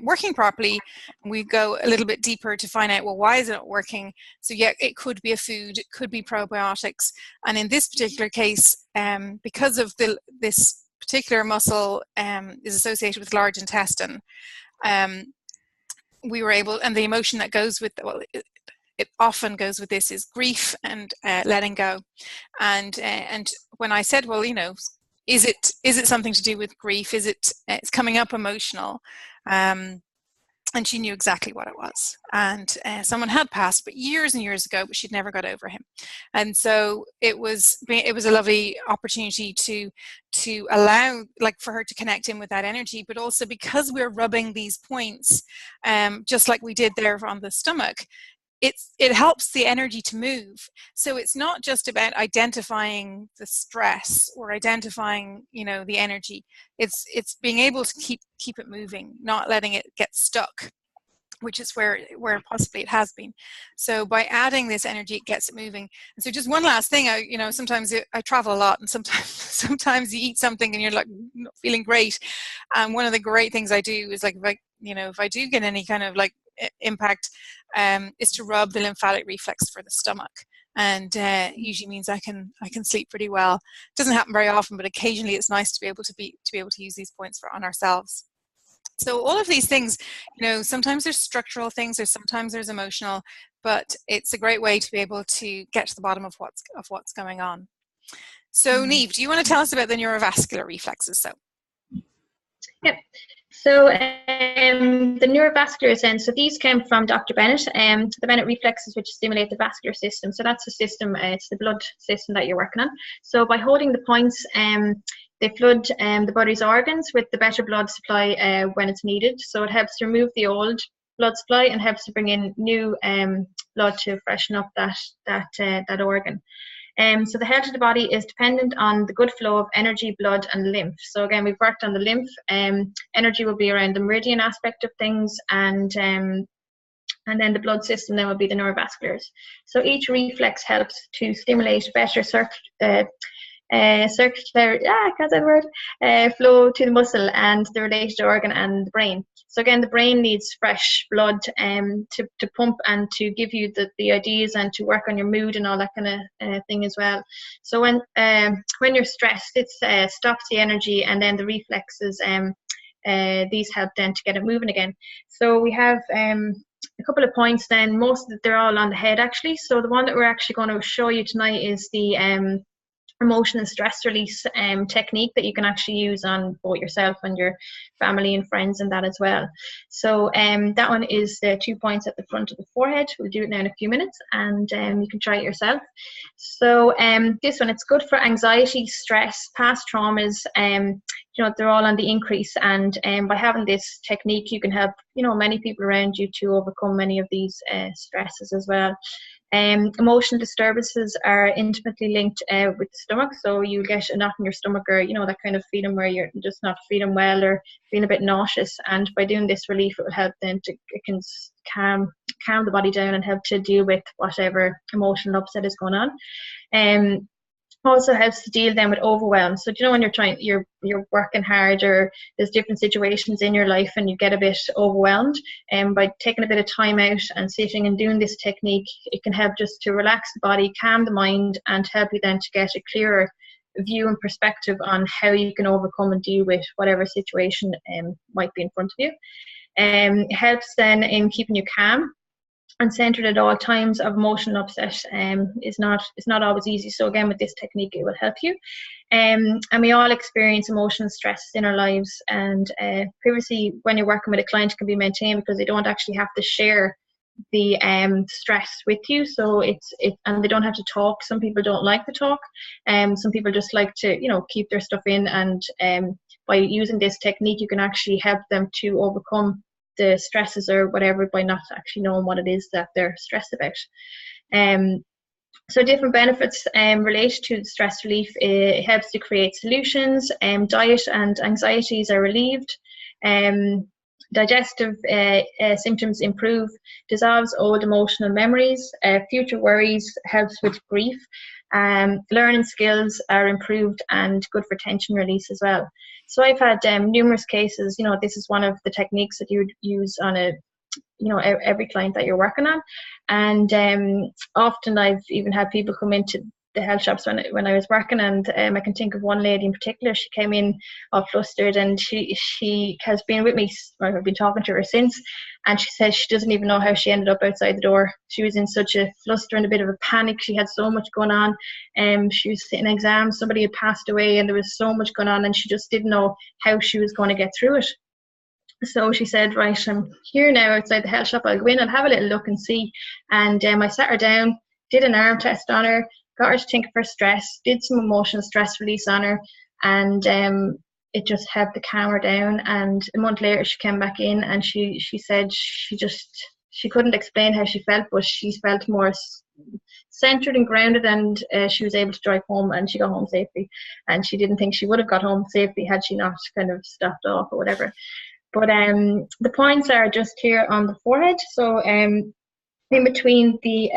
working properly. We go a little bit deeper to find out, well, why is it not working? So yeah, it could be a food, it could be probiotics. And in this particular case, because of this particular muscle is associated with large intestine, we were able, and the emotion that goes with, it often goes with this, is grief and letting go. And when I said, well, is it something to do with grief? It's coming up emotional? And she knew exactly what it was. And someone had passed, but years and years ago, but she'd never got over him. And so it was a lovely opportunity to allow, like, for her to connect in with that energy, but also because we're rubbing these points, just like we did there on the stomach, it helps the energy to move. So it's not just about identifying the stress or identifying, the energy. It's being able to keep it moving, not letting it get stuck, which is where possibly it has been. So by adding this energy, it gets it moving. And so just one last thing, sometimes I travel a lot, and sometimes you eat something and you're like not feeling great. And one of the great things I do is, like, if I do get any kind of like impact, is to rub the lymphatic reflex for the stomach, and usually means I can sleep pretty well. It doesn't happen very often, but occasionally it's nice to be able to use these points on ourselves. So all of these things, sometimes there's structural things, or sometimes there's emotional, but it's a great way to be able to get to the bottom of what's going on. So Niamh, do you want to tell us about the neurovascular reflexes? Yep. So the neurovasculars then, so these came from Dr. Bennett, the Bennett reflexes, which stimulate the vascular system. So that's the system, it's the blood system that you're working on. So by holding the points, they flood the body's organs with the better blood supply when it's needed. So it helps to remove the old blood supply and helps to bring in new blood to freshen up that organ. So the health of the body is dependent on the good flow of energy, blood, and lymph. So again, we've worked on the lymph. Energy will be around the meridian aspect of things, and then the blood system then will be the neurovasculars. So each reflex helps to stimulate better circular flow to the muscle and the related organ and the brain. So again, the brain needs fresh blood to pump and to give you the ideas and to work on your mood and all that kind of thing as well. So when you're stressed, it stops the energy, and then the reflexes, these help then to get it moving again. So we have a couple of points then. Most of they're all on the head actually. So the one that we're actually going to show you tonight is the emotion and stress release technique that you can actually use on both yourself and your family and friends and that as well. So that one is the 2 points at the front of the forehead. We'll do it now in a few minutes, and you can try it yourself. So this one, it's good for anxiety, stress, past traumas. You know, they're all on the increase, and by having this technique, you can help, you know, many people around you to overcome many of these stresses as well. Emotional disturbances are intimately linked with the stomach, so you get a knot in your stomach, or you know, that kind of feeling where you're just not feeling well or feeling a bit nauseous, and by doing this relief, it will help then to, it can calm the body down and help to deal with whatever emotional upset is going on. Also helps to deal then with overwhelm. So you know, when you're working hard, or there's different situations in your life and you get a bit overwhelmed, and by taking a bit of time out and sitting and doing this technique, it can help just to relax the body, calm the mind, and help you then to get a clearer view and perspective on how you can overcome and deal with whatever situation might be in front of you. It helps then in keeping you calm and centered at all times of emotional upset. Is not always easy. So again, with this technique, it will help you. And we all experience emotional stress in our lives, and privacy when you're working with a client can be maintained because they don't actually have to share the stress with you. So and they don't have to talk. Some people don't like to talk, some people just like to, you know, keep their stuff in, and by using this technique, you can actually help them to overcome the stresses or whatever by not actually knowing what it is that they're stressed about. So different benefits related to stress relief. It helps to create solutions. Diet and anxieties are relieved. Digestive symptoms improve. Dissolves old emotional memories. Future worries. Helps with grief. Learning skills are improved, and good for tension release as well. So I've had numerous cases. You know, this is one of the techniques that you would use on every client that you're working on, and often I've even had people come into the health shops when I was working, and I can think of one lady in particular. She came in all flustered, and she has been with me. I've been talking to her since, and she says she doesn't even know how she ended up outside the door. She was in such a fluster and a bit of a panic. She had so much going on. She was sitting exams. Somebody had passed away, and there was so much going on, and she just didn't know how she was going to get through it. So she said, right, I'm here now outside the health shop. I'll go in and have a little look and see. And I sat her down, did an arm test on her, got her to think of her stress, did some emotional stress release on her, and it just helped to calm her down. And a month later, she came back in, and she said she couldn't explain how she felt, but she felt more centered and grounded, and she was able to drive home, and she got home safely. And she didn't think she would have got home safely had she not kind of stopped off or whatever. But the points are just here on the forehead, so in between the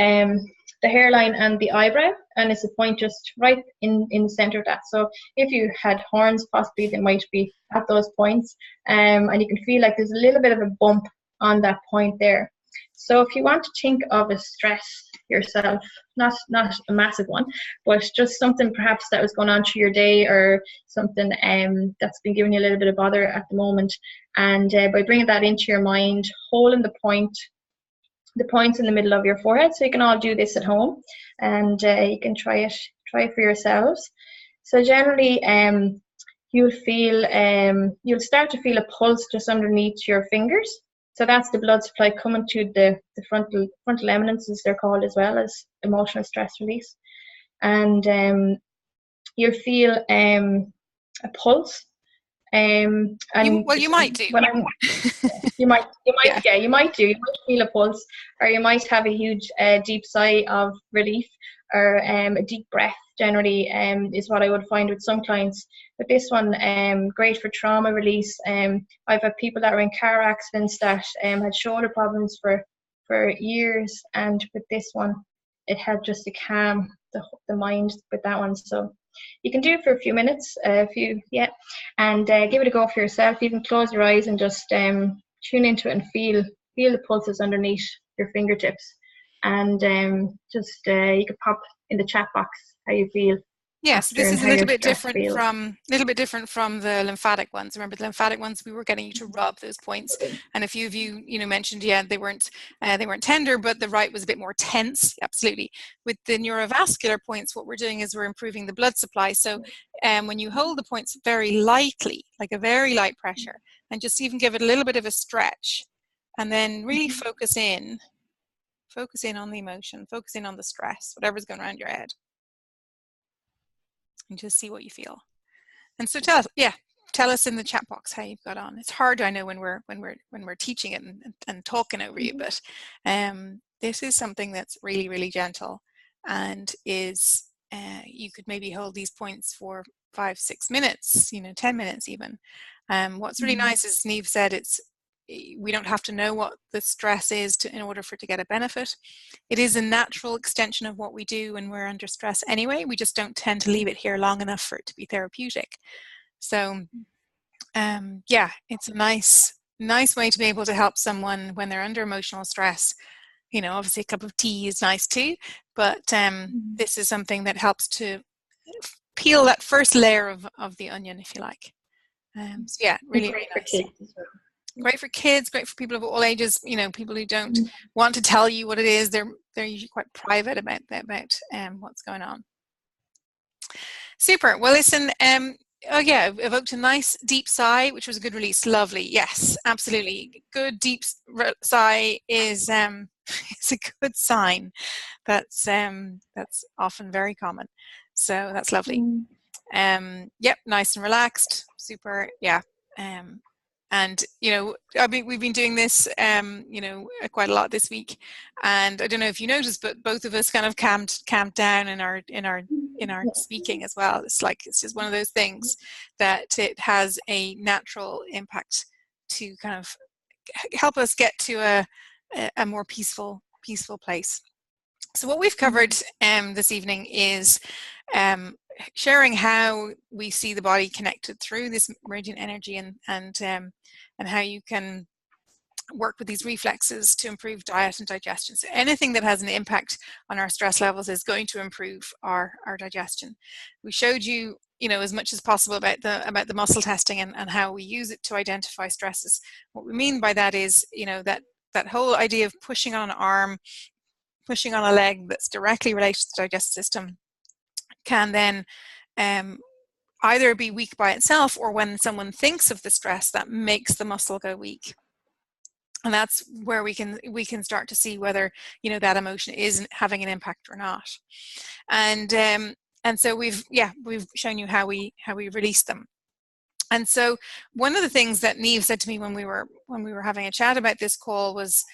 hairline and the eyebrow, and it's a point just right in the center of that. So if you had horns, possibly they might be at those points, and you can feel like there's a little bit of a bump on that point there. So if you want to think of a stress yourself, not a massive one, but just something perhaps that was going on through your day, or something that's been giving you a little bit of bother at the moment, and by bringing that into your mind, holding the points in the middle of your forehead. So you can all do this at home, and you can try it for yourselves. So generally you'll start to feel a pulse just underneath your fingers. So that's the blood supply coming to the frontal eminences, they're called, as well as emotional stress release. And you'll feel a pulse. You might do. You might Yeah. You might feel a pulse, or you might have a huge deep sigh of relief, or a deep breath. Generally is what I would find with some clients. But this one, great for trauma release. I've had people that were in car accidents that had shoulder problems for years, and with this one, it helped just to calm the mind with that one. So you can do it for a few minutes, and give it a go for yourself. Even close your eyes and just tune into it and feel the pulses underneath your fingertips. And you can pop in the chat box how you feel Yes, after this and is a how little your bit stress different feels. from the lymphatic ones. Remember, the lymphatic ones, we were getting you to rub those points, and a few of you, mentioned, yeah, they weren't tender, but the right was a bit more tense. Absolutely. With the neurovascular points, what we're doing is we're improving the blood supply. So, when you hold the points very lightly, like a very light pressure, and just even give it a little bit of a stretch, and then really focus in on the emotion, focus in on the stress, whatever's going around your head, and just see what you feel. And so tell us in the chat box how you've got on. It's hard, I know, when we're teaching it and talking over you, but this is something that's really, really gentle, and is you could maybe hold these points for 5-6 minutes, 10 minutes even. What's really nice is Neve said we don't have to know what the stress is in order for it to get a benefit. It is a natural extension of what we do when we're under stress anyway. We just don't tend to leave it here long enough for it to be therapeutic. So it's a nice way to be able to help someone when they're under emotional stress. Obviously a cup of tea is nice too, but this is something that helps to peel that first layer of the onion, if you like. Really, really nice. Great for kids, great for people of all ages, people who don't want to tell you what it is. They're usually quite private about what's going on. Super. Well, listen, evoked a nice deep sigh, which was a good release. Lovely. Yes, absolutely. Good deep sigh is a good sign. That's often very common. So that's lovely. Yep, nice and relaxed. Super. Yeah. And we've been doing this quite a lot this week, and I don't know if you noticed, but both of us kind of calmed down in our speaking as well. It's just one of those things that it has a natural impact to kind of help us get to a more peaceful place. So what we've covered this evening is sharing how we see the body connected through this meridian energy, and how you can work with these reflexes to improve diet and digestion. So anything that has an impact on our stress levels is going to improve our digestion. We showed you, as much as possible about the muscle testing and how we use it to identify stresses. What we mean by that is, that whole idea of pushing on an arm, pushing on a leg that's directly related to the digestive system can then either be weak by itself, or when someone thinks of the stress, that makes the muscle go weak. And that's where we can start to see whether that emotion is having an impact or not. And so we've shown you how we release them. And so one of the things that Neve said to me when we were having a chat about this call was,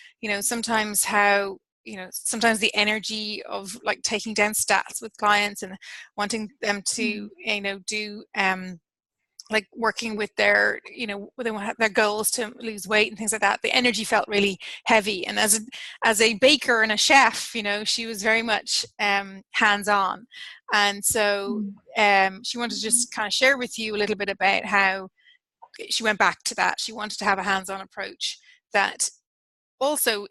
sometimes sometimes the energy of like taking down stats with clients and wanting them to do like working with their their goals to lose weight and things like that, the energy felt really heavy. And as a baker and a chef, she was very much hands-on, and so she wanted to just kind of share with you a little bit about how she went back to that. She wanted to have a hands-on approach that also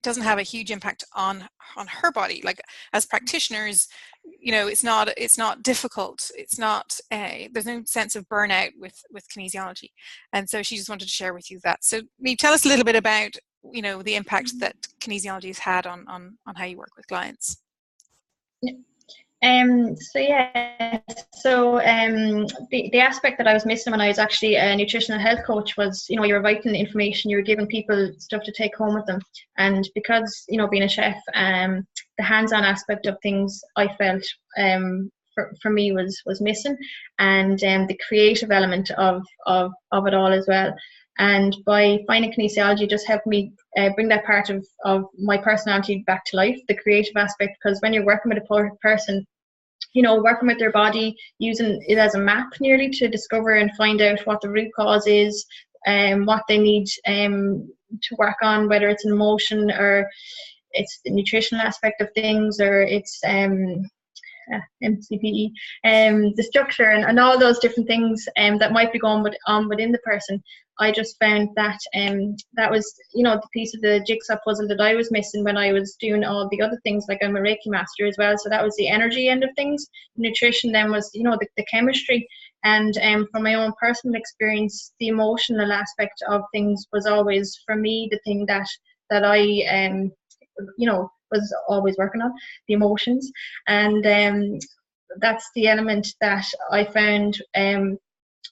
doesn't have a huge impact on her body. Like, as practitioners, it's not difficult. It's not there's no sense of burnout with kinesiology. And so she just wanted to share with you that. So maybe tell us a little bit about the impact that kinesiology has had on how you work with clients. The aspect that I was missing when I was actually a nutritional health coach was, you were writing information, you were giving people stuff to take home with them. And because, being a chef, the hands-on aspect of things, I felt for me was missing, and the creative element of it all as well. And by finding kinesiology just helped me bring that part of my personality back to life, the creative aspect, because when you're working with a person, working with their body, using it as a map nearly to discover and find out what the root cause is, what they need to work on, whether it's an emotion or it's the nutritional aspect of things, or it's MCPE, the structure and all those different things that might be going on within the person. I just found that that was, you know, the piece of the jigsaw puzzle that I was missing when I was doing all the other things. Like, I'm a Reiki master as well, so that was the energy end of things. Nutrition then was, you know, the chemistry. And from my own personal experience, the emotional aspect of things was always, for me, the thing that I you know, was always working on, the emotions. And that's the element that I found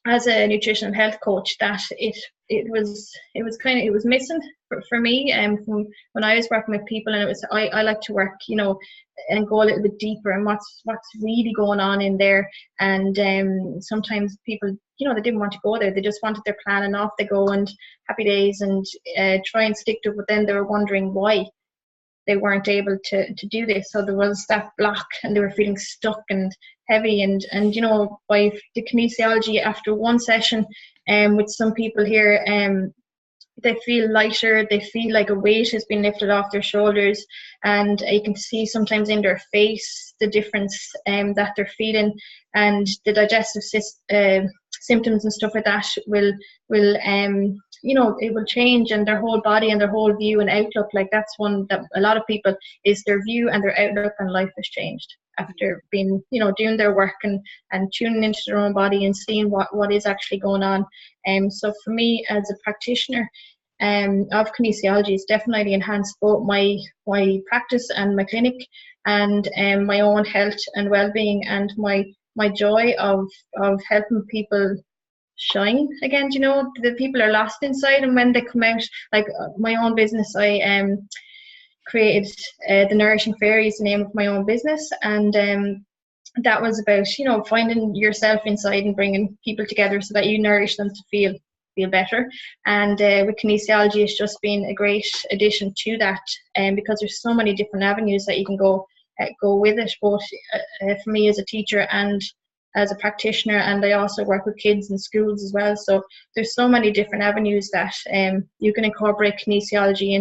as a nutrition and health coach, that it was missing for me. From when I was working with people, and it was, I like to work, you know, and go a little bit deeper and what's really going on in there. And sometimes people, you know, they didn't want to go there, they just wanted their plan and off they go and happy days and try and stick to it, but then they were wondering why they weren't able to do this. So there was that block and they were feeling stuck and heavy. And you know, by the kinesiology, after one session with some people here, they feel lighter, they feel like a weight has been lifted off their shoulders, and you can see sometimes in their face the difference that they're feeling, and the digestive symptoms and stuff like that will you know, it will change, and their whole body and their whole view and outlook. Like, that's one that a lot of people, is their view and their outlook on life has changed after being, you know, doing their work and tuning into their own body and seeing what is actually going on. So for me as a practitioner of kinesiology, it's definitely enhanced both my practice and my clinic, and my own health and well-being, and my joy of helping people shine again. You know, the people are lost inside, and when they come out, like my own business, I created the Nourishing Fairies, the name of my own business, and that was about, you know, finding yourself inside and bringing people together so that you nourish them to feel better. And with kinesiology, it's just been a great addition to that, because there's so many different avenues that you can go with it, both for me as a teacher and as a practitioner, and I also work with kids in schools as well. So there's so many different avenues that you can incorporate kinesiology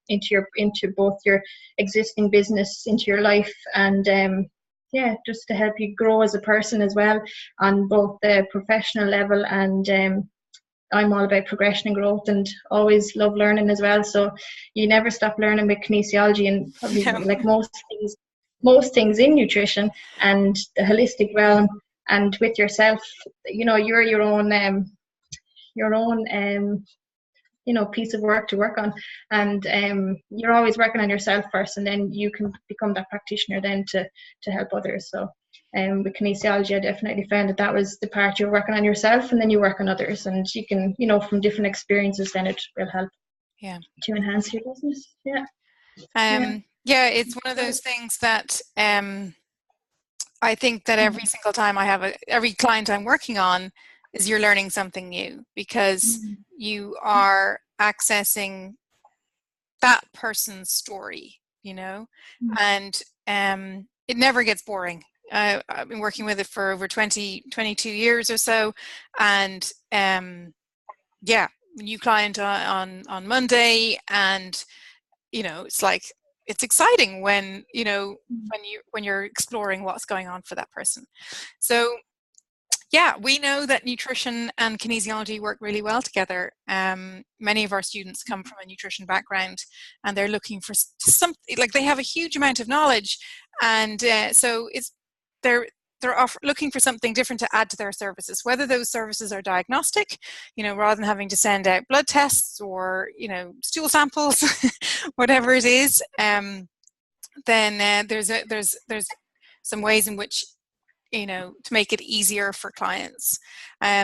into both your existing business, into your life, and yeah, just to help you grow as a person as well on both the professional level. And I'm all about progression and growth, and always love learning as well. So you never stop learning with kinesiology, and probably like most things in nutrition and the holistic realm. And with yourself, you know, you're your own you know, piece of work to work on, and you're always working on yourself first, and then you can become that practitioner then to help others. So with kinesiology, I definitely found that was the part, you're working on yourself and then you work on others, and you can, you know, from different experiences, then it will help to enhance your business. Yeah, it's one of those things that I think that every single time I have every client I'm working on, is you're learning something new, because you are accessing that person's story, you know, and it never gets boring. I've been working with it for over 22 years or so, and yeah, new client on Monday, and you know, it's like, it's exciting when, you know, when you're exploring what's going on for that person. So yeah, we know that nutrition and kinesiology work really well together. Many of our students come from a nutrition background, and they're looking for something, like they have a huge amount of knowledge, and so they're looking for something different to add to their services, whether those services are diagnostic, you know, rather than having to send out blood tests or, you know, stool samples, whatever it is. Then there's some ways in which, you know, to make it easier for clients.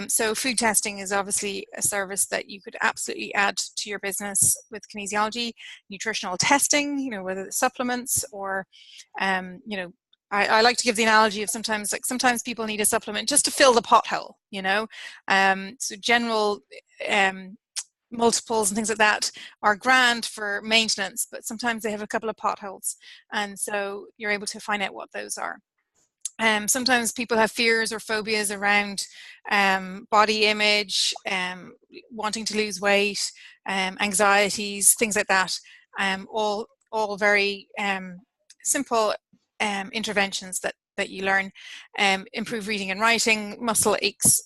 So food testing is obviously a service that you could absolutely add to your business with kinesiology. Nutritional testing, you know, whether it's supplements or, you know, I like to give the analogy of sometimes people need a supplement just to fill the pothole, you know. So general multiples and things like that are grand for maintenance, but sometimes they have a couple of potholes, and so you're able to find out what those are. Sometimes people have fears or phobias around body image, wanting to lose weight, anxieties, things like that. All very simple interventions that that you learn. Improve reading and writing, muscle aches,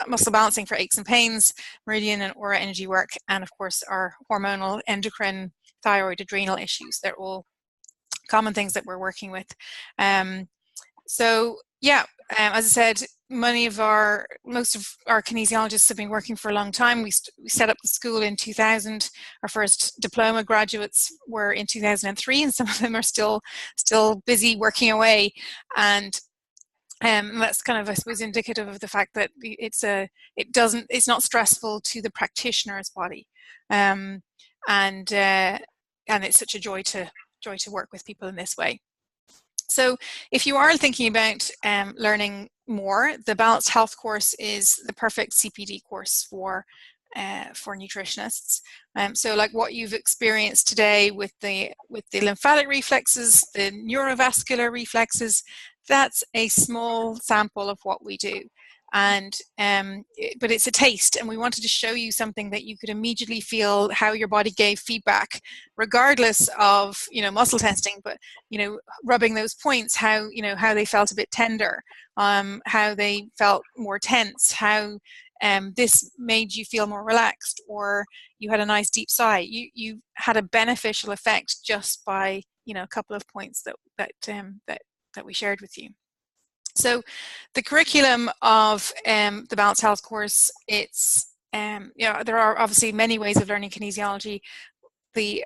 muscle balancing for aches and pains, meridian and aura energy work, and of course our hormonal, endocrine, thyroid, adrenal issues. They're all common things that we're working with. So yeah, as I said, most of our kinesiologists have been working for a long time. We set up the school in 2000. Our first diploma graduates were in 2003, and some of them are still busy working away. And that's kind of, I suppose, indicative of the fact that it's not stressful to the practitioner's body, and it's such a joy to work with people in this way. So if you are thinking about learning more, the Balanced Health course is the perfect CPD course for nutritionists. So like what you've experienced today with the lymphatic reflexes, the neurovascular reflexes, that's a small sample of what we do. And but it's a taste, and we wanted to show you something that you could immediately feel how your body gave feedback, regardless of muscle testing, but rubbing those points, how they felt a bit tender, how they felt more tense, how this made you feel more relaxed, or you had a nice deep sigh. You had a beneficial effect just by a couple of points that we shared with you. So the curriculum of the Balanced Health course, it's there are obviously many ways of learning kinesiology. The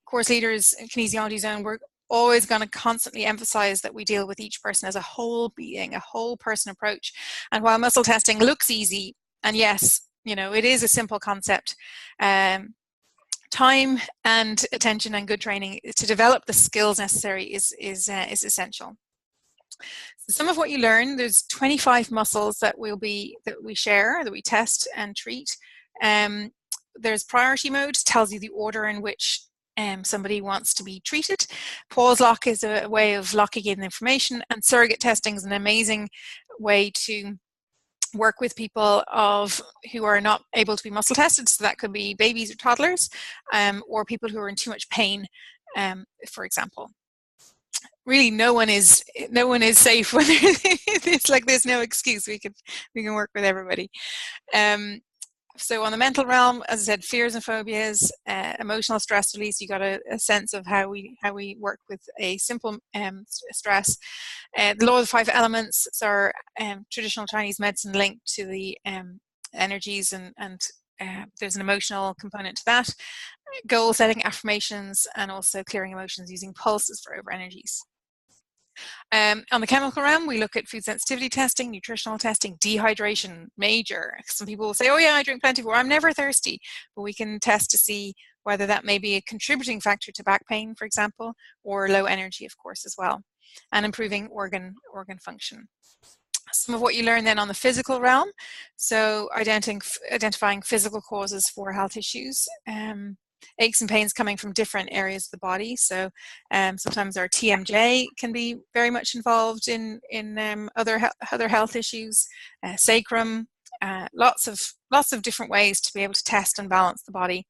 course leaders in KinesiologyZone, we're always going to constantly emphasize that we deal with each person as a whole being, a whole person approach. And while muscle testing looks easy, and yes, it is a simple concept, time and attention and good training to develop the skills necessary is essential. So some of what you learn, there's 25 muscles that we share, that we test and treat. There's priority mode, tells you the order in which somebody wants to be treated. Pause lock is a way of locking in information, and surrogate testing is an amazing way to work with people who are not able to be muscle tested. So that could be babies or toddlers, or people who are in too much pain, for example. Really, no one is safe when it's like there's no excuse. We can work with everybody. So on the mental realm, as I said, fears and phobias, emotional stress release. You got a sense of how we work with a simple stress. The law of the 5 elements is our traditional Chinese medicine linked to the energies, and there's an emotional component to that. Goal setting, affirmations, and also clearing emotions using pulses for over energies. On the chemical realm, we look at food sensitivity testing, nutritional testing, dehydration, major. Some people will say, oh yeah, I drink plenty of water, I'm never thirsty. But we can test to see whether that may be a contributing factor to back pain, for example, or low energy, of course, as well. And improving organ function. Some of what you learn then on the physical realm, so identifying physical causes for health issues. Aches and pains coming from different areas of the body. So sometimes our TMJ can be very much involved in other health issues. Sacrum, lots of different ways to be able to test and balance the body.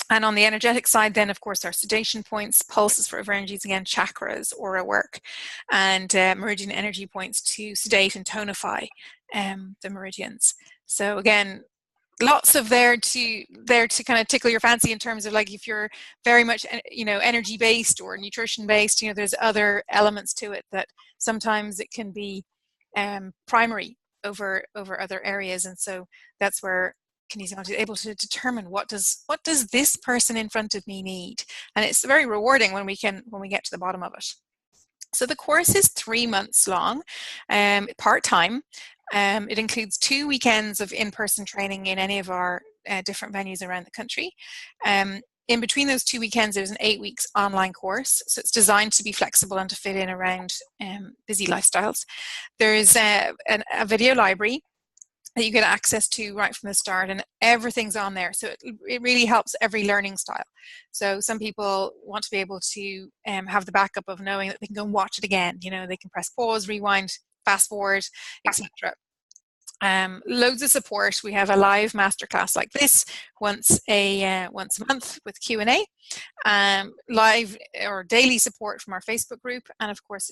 And on the energetic side, then, of course, our sedation points, pulses for over energies, again, chakras, aura work, and meridian energy points to sedate and tonify the meridians. So again, lots of there to kind of tickle your fancy in terms of, like, if you're very much energy based or nutrition based, there's other elements to it that sometimes it can be primary over other areas, and so that's where kinesiology is able to determine what does this person in front of me need, and it's very rewarding when we get to the bottom of it. So the course is 3 months long, part-time. It includes 2 weekends of in-person training in any of our different venues around the country. In between those 2 weekends, there's an 8 weeks online course. So it's designed to be flexible and to fit in around busy lifestyles. There's a video library that you get access to right from the start, and everything's on there. So it really helps every learning style. So some people want to be able to have the backup of knowing that they can go and watch it again. They can press pause, rewind, fast forward, etc. Loads of support. We have a live masterclass like this once a month with Q&A, live or daily support from our Facebook group, and of course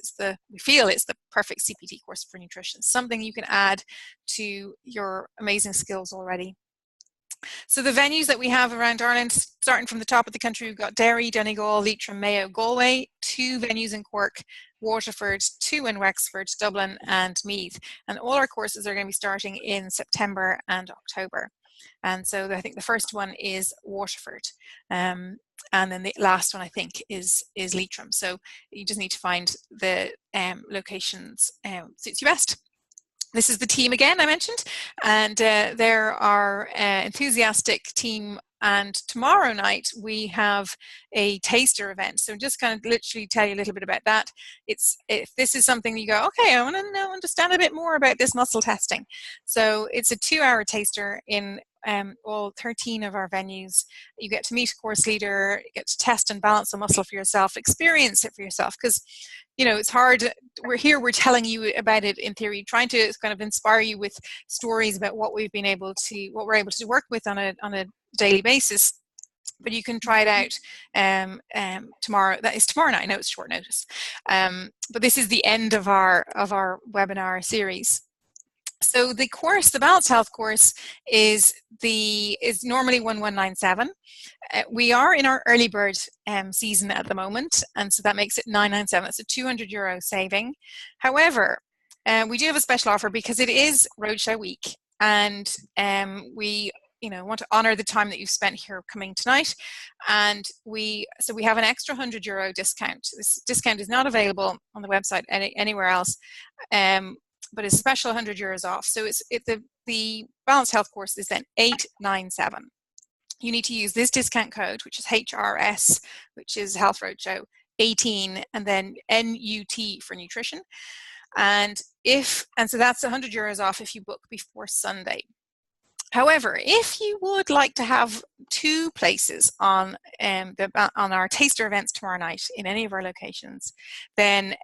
we feel it's the perfect CPD course for nutrition, something you can add to your amazing skills already. So the venues that we have around Ireland, starting from the top of the country, we've got Derry, Donegal, Leitrim, Mayo, Galway, 2 venues in Cork, Waterford, 2 in Wexford, Dublin and Meath. And all our courses are going to be starting in September and October. And so I think the first one is Waterford. And then the last one, I think, is Leitrim. So you just need to find the locations suits you best. This is the team again I mentioned, and they're our enthusiastic team. And tomorrow night we have a taster event. So just kind of literally tell you a little bit about that. If this is something you go, okay, I want to understand a bit more about this muscle testing. So it's a 2-hour taster in all 13 of our venues. You get to meet a course leader, you get to test and balance a muscle for yourself, experience it for yourself, because it's hard. We're telling you about it in theory, trying to kind of inspire you with stories about what we're able to work with on a daily basis. But you can try it out tomorrow. That is tomorrow night. I know it's short notice, but this is the end of our webinar series. So the course, the Balanced Health course, is normally 1197. We are in our early bird season at the moment, and so that makes it 997. It's a €200 saving. However, we do have a special offer because it is Roadshow week, and we want to honor the time that you've spent here coming tonight, and we have an extra €100 discount. This discount is not available on the website anywhere else. But it's a special €100 off. So the Balanced Health course is then 897. You need to use this discount code, which is HRS, which is HealthRoadShow 18, and then NUT for nutrition. And so that's €100 off if you book before Sunday. However, if you would like to have 2 places on our taster events tomorrow night in any of our locations, then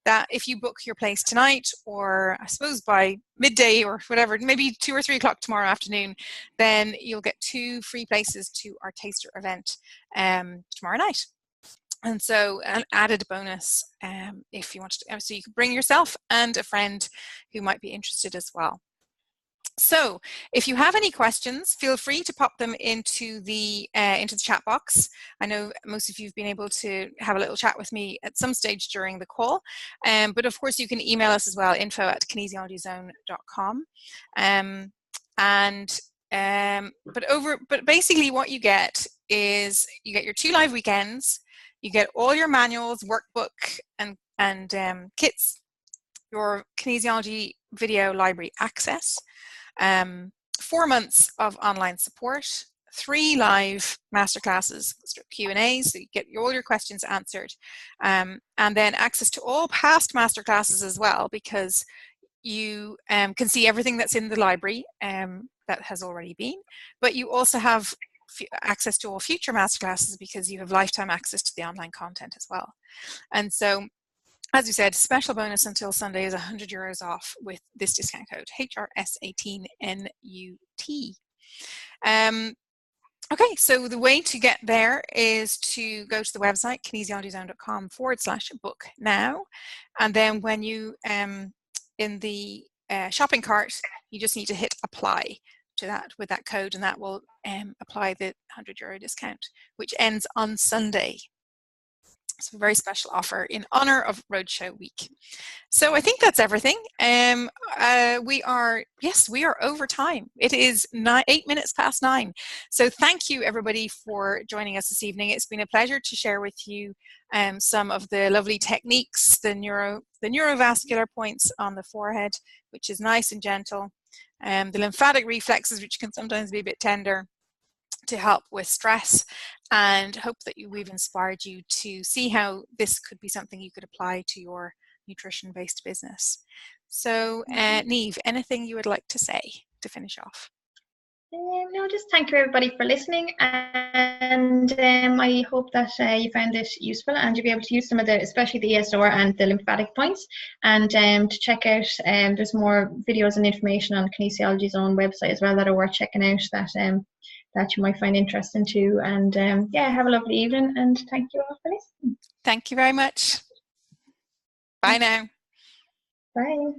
that if you book your place tonight, or I suppose by midday or whatever, maybe 2 or 3 o'clock tomorrow afternoon, then you'll get 2 free places to our taster event tomorrow night. And so an added bonus if you want to, so you can bring yourself and a friend who might be interested as well. So if you have any questions, feel free to pop them into the chat box. I know most of you have been able to have a little chat with me at some stage during the call, but of course you can email us as well, info@KinesiologyZone.com. But basically what you get is you get your 2 live weekends, you get all your manuals, workbook, and kits, your kinesiology video library access, 4 months of online support, 3 live masterclasses, Q&As, so you get all your questions answered, and then access to all past masterclasses as well, because you can see everything that's in the library that has already been, but you also have access to all future masterclasses because you have lifetime access to the online content as well. And so, as you said, special bonus until Sunday is €100 off with this discount code, HRS18NUT. Okay, so the way to get there is to go to the website, KinesiologyZone.com/book now. And then when you, in the shopping cart, you just need to hit apply to that with that code, and that will apply the €100 discount, which ends on Sunday. It's a very special offer in honor of Roadshow Week. So I think that's everything. We are over time. It is 8 minutes past 9. So thank you everybody for joining us this evening. It's been a pleasure to share with you some of the lovely techniques, the neurovascular points on the forehead, which is nice and gentle, the lymphatic reflexes, which can sometimes be a bit tender, to help with stress, and hope that we've inspired you to see how this could be something you could apply to your nutrition-based business. So, Niamh, anything you would like to say to finish off? No, just thank you everybody for listening, and I hope that you found it useful and you'll be able to use some of the, especially the ESR and the lymphatic points, and to check out, there's more videos and information on KinesiologyZone website as well that are worth checking out, that you might find interesting too. And yeah, have a lovely evening, and thank you all for listening. Thank you very much. Bye now. Bye.